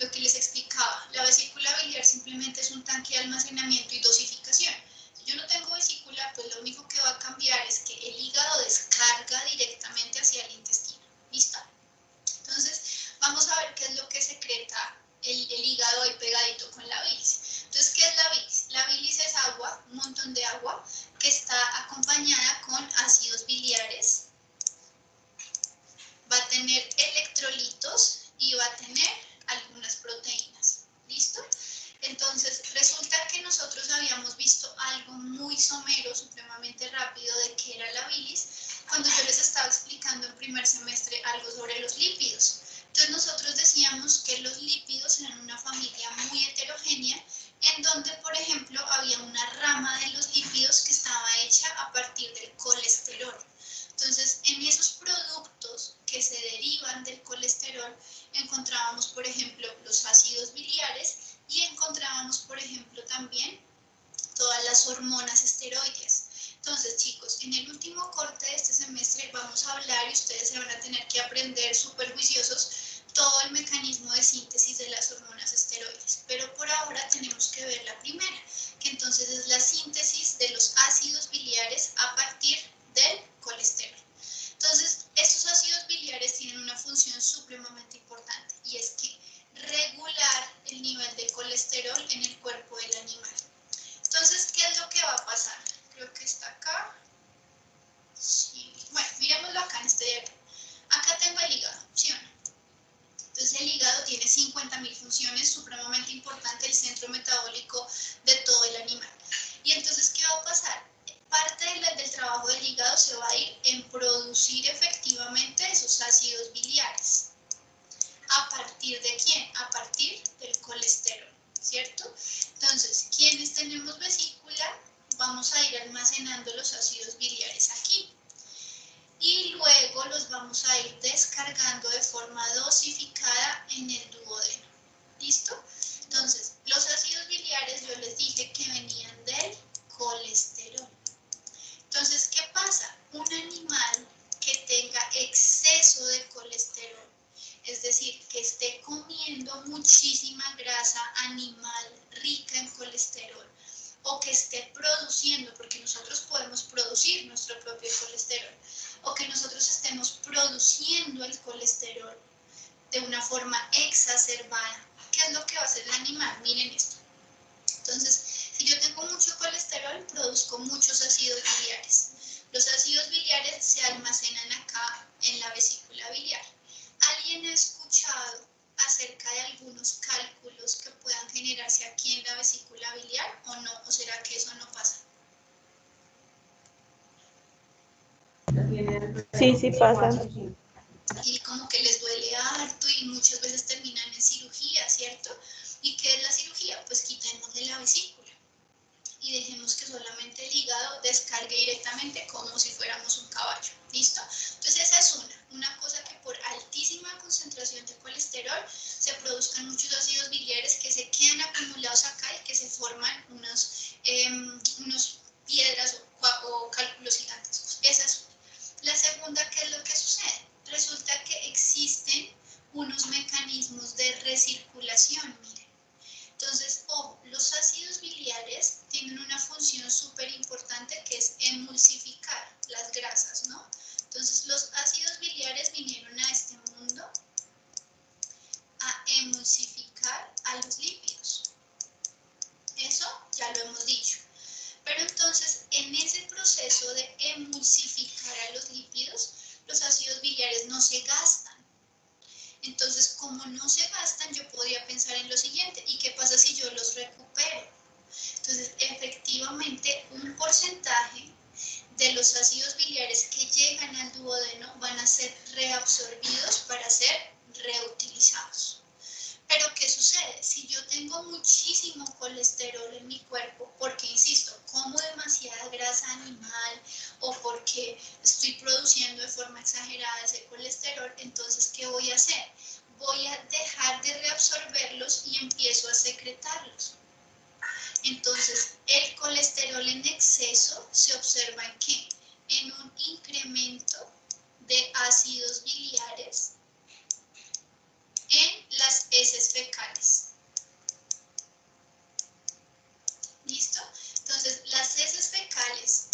lo que les explicaba, la vesícula biliar simplemente es un tanque de almacenamiento y dosificación. Si yo no tengo vesícula, pues lo único que va a cambiar es que el hígado descarga directamente hacia el intestino. ¿Listo? Entonces, vamos a ver qué es lo que secreta el hígado ahí pegadito con la bilis. Entonces, ¿qué es la bilis? La bilis es agua, un montón de agua, que está acompañada con ácidos biliares, va a tener electrolitos y va a tener algunas proteínas. ¿Listo? Entonces, resulta que nosotros habíamos visto algo muy somero, supremamente rápido de qué era la bilis, cuando yo les estaba explicando en primer semestre algo sobre los lípidos. Entonces, nosotros decíamos que los lípidos eran una familia muy heterogénea, en donde, por ejemplo, había una rama de los lípidos que estaba hecha a partir del colesterol. Entonces, en esos productos que se derivan del colesterol, encontrábamos, por ejemplo, los ácidos biliares y encontrábamos, por ejemplo, también todas las hormonas esteroideas. Entonces, chicos, en el último corte de este semestre vamos a hablar y ustedes se van a tener que aprender súper juiciosos todo el mecanismo de síntesis de las hormonas esteroides. Pero por ahora tenemos que ver la primera, que entonces es la síntesis de los ácidos biliares a partir del colesterol. Entonces, estos ácidos biliares tienen una función supremamente importante y es que regular el nivel de colesterol en el cuerpo del animal. Entonces, ¿qué es lo que va a pasar? Creo que está acá. Sí. Bueno, miremoslo acá en este diagrama. Acá tengo el hígado, ¿sí o no? Entonces, el hígado tiene 50.000 funciones, supremamente importante, el centro metabólico de todo el animal. Y entonces, ¿qué va a pasar? Parte del trabajo del hígado se va a ir en producir efectivamente esos ácidos biliares. ¿A partir de quién? A partir del colesterol, ¿cierto? Entonces, quienes tenemos vesícula, vamos a ir almacenando los ácidos biliares aquí. Y luego los vamos a ir descargando de forma dosificada en el duodeno. ¿Listo? Entonces, los ácidos biliares yo les dije que venían del colesterol. Entonces, ¿qué pasa? Un animal que tenga exceso de colesterol, es decir, que esté comiendo muchísima grasa animal rica en colesterol, o que esté produciendo, porque nosotros podemos producir nuestro propio colesterol, o que nosotros estemos produciendo el colesterol de una forma exacerbada. ¿Qué es lo que va a hacer el animal? Miren esto. Entonces, si yo tengo mucho colesterol, produzco muchos ácidos biliares. Los ácidos biliares se almacenan acá en la vesícula biliar. ¿Alguien ha escuchado acerca de algunos cálculos que puedan generarse aquí en la vesícula biliar o no? ¿O será que eso no pasa? Sí, sí pasa. Y como que les duele harto y muchas veces terminan en cirugía, ¿cierto? ¿Y qué es la cirugía? Pues quitémosle la vesícula y dejemos que solamente el hígado descargue directamente como si fuéramos un caballo, ¿listo? Entonces esa es una cosa, que por altísima concentración de colesterol se produzcan muchos ácidos biliares que se quedan acumulados acá y que se forman unos piedras o cálculos gigantescos. Esa es una. La segunda, ¿qué es lo que sucede? Resulta que existen unos mecanismos de recirculación, miren. Entonces, los ácidos biliares tienen una función súper importante que es emulsificar las grasas, ¿no? Entonces, los ácidos biliares vinieron a este mundo a emulsificar a los lípidos. Eso ya lo hemos dicho. Pero entonces, en ese proceso de emulsificar a los lípidos, los ácidos biliares no se gastan. Entonces, como no se gastan, yo podría pensar en lo siguiente: ¿y qué pasa si yo los recupero? Entonces, efectivamente, un porcentaje de los ácidos biliares que llegan al duodeno van a ser reabsorbidos para ser reutilizados. Pero, ¿qué sucede? Si yo tengo muchísimo colesterol en mi cuerpo, porque, insisto, como demasiada grasa animal o porque estoy produciendo de forma exagerada ese colesterol, entonces, ¿qué voy a hacer? Voy a dejar de reabsorberlos y empiezo a secretarlos. Entonces, el colesterol en exceso se observa en ¿qué? En un incremento de ácidos biliares en las heces fecales. ¿Listo? Entonces, las heces fecales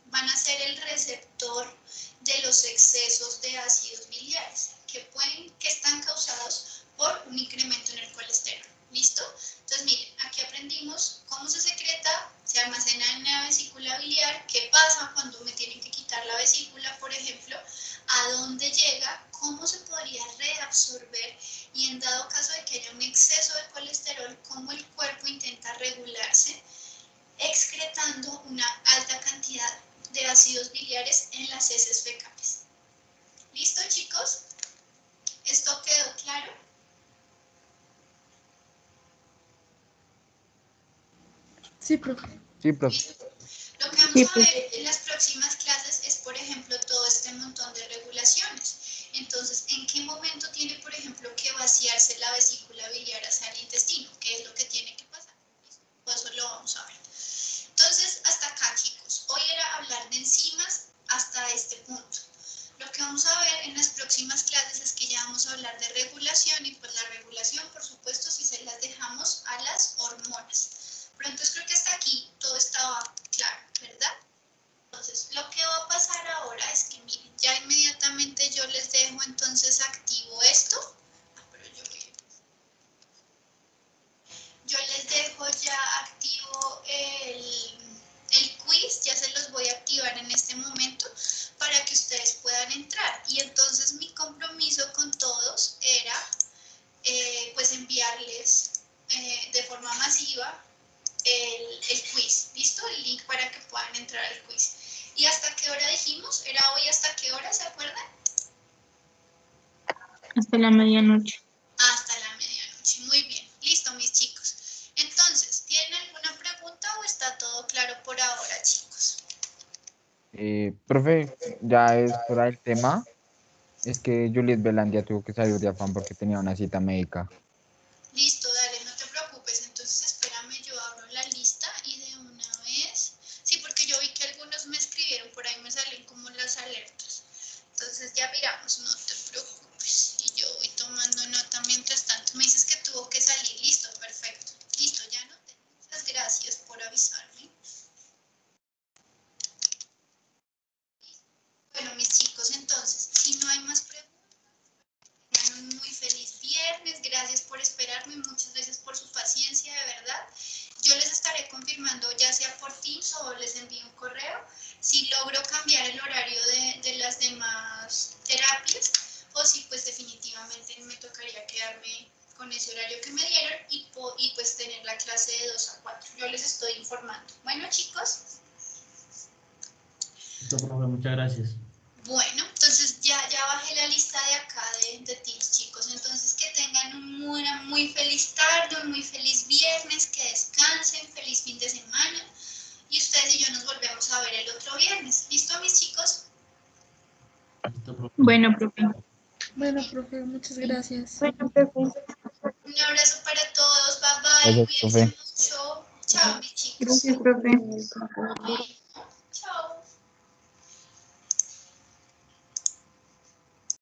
van a ser el receptor de los excesos de ácidos biliares que están causados por un incremento en el colesterol. ¿Listo? Entonces, miren, aquí aprendimos cómo se secreta, se almacena en la vesícula biliar, qué pasa cuando me tienen que quitar la vesícula, por ejemplo, a dónde llega, cómo se podría reabsorber y en dado caso de que haya un exceso de colesterol, cómo el cuerpo intenta regularse excretando una alta cantidad de ácidos biliares en las heces fecales. ¿Listo, chicos? ¿Esto quedó claro? Sí, profe. Sí, profe. ¿Listo? Lo que vamos Sí, a ver en las próximas clases es, por ejemplo, todo este montón de regulaciones. Entonces, ¿en qué momento tiene, por ejemplo, que vaciarse la vesícula biliar hacia el intestino? ¿Qué es lo que tiene que pasar? Pues eso lo vamos a ver. Entonces, hasta acá, chicos. Hoy era hablar de enzimas hasta este punto. Lo que vamos a ver en las próximas clases es que ya vamos a hablar de regulación y pues la regulación, por supuesto, si se las dejamos a las hormonas. Pero entonces creo que hasta aquí todo estaba claro, ¿verdad? Entonces, lo que va a pasar ahora es que, miren, ya inmediatamente yo les dejo entonces activo esto. Pero yo les dejo ya activo el quiz, ya se los voy a activar en este momento para que ustedes puedan entrar. Y entonces mi compromiso con todos era pues enviarles de forma masiva el quiz, ¿listo? El link para que puedan entrar al quiz. ¿Y hasta qué hora dijimos? ¿Era hoy hasta qué hora, se acuerdan? Hasta la medianoche. Hasta la medianoche, muy bien. Listo, mis chicos. Entonces, ¿tienen alguna pregunta o está todo claro por ahora, chicos? Profe, ya es fuera del tema. Es que Juliet Belandia tuvo que salir de afán porque tenía una cita médica. Listo, dale, no te preocupes. Entonces, espérame, yo abro la lista y de una vez... Sí, porque yo vi que algunos me escribieron, por ahí me salen como las alertas. Entonces, ya miramos, no te preocupes. Y yo voy tomando nota mientras tanto. Me dices que tuvo que salir. Listo, perfecto. Listo, ya no te... Muchas gracias por avisarme. Bueno, mis chicos, entonces, si no hay más preguntas, tengan un muy feliz viernes. Gracias por esperarme, muchas gracias por su paciencia, de verdad. Yo les estaré confirmando ya sea por Teams o les envío un correo si logro cambiar el horario de las demás terapias o si pues definitivamente me tocaría quedarme con ese horario que me dieron y pues tener la clase de 2 a 4. Yo les estoy informando. Bueno, chicos. Listo, profe, muchas gracias. Bueno, entonces ya bajé la lista de acá de Teams, chicos. Entonces que tengan una muy feliz tarde, un muy feliz viernes, que descansen, feliz fin de semana. Y ustedes y yo nos volvemos a ver el otro viernes. ¿Listo, mis chicos? Listo, profe. Bueno, profe. Bueno, profe, muchas gracias. Un abrazo para todos. Bye bye. Gracias, Cuídense profe. mucho. Chao, mis chicos. Gracias, profe.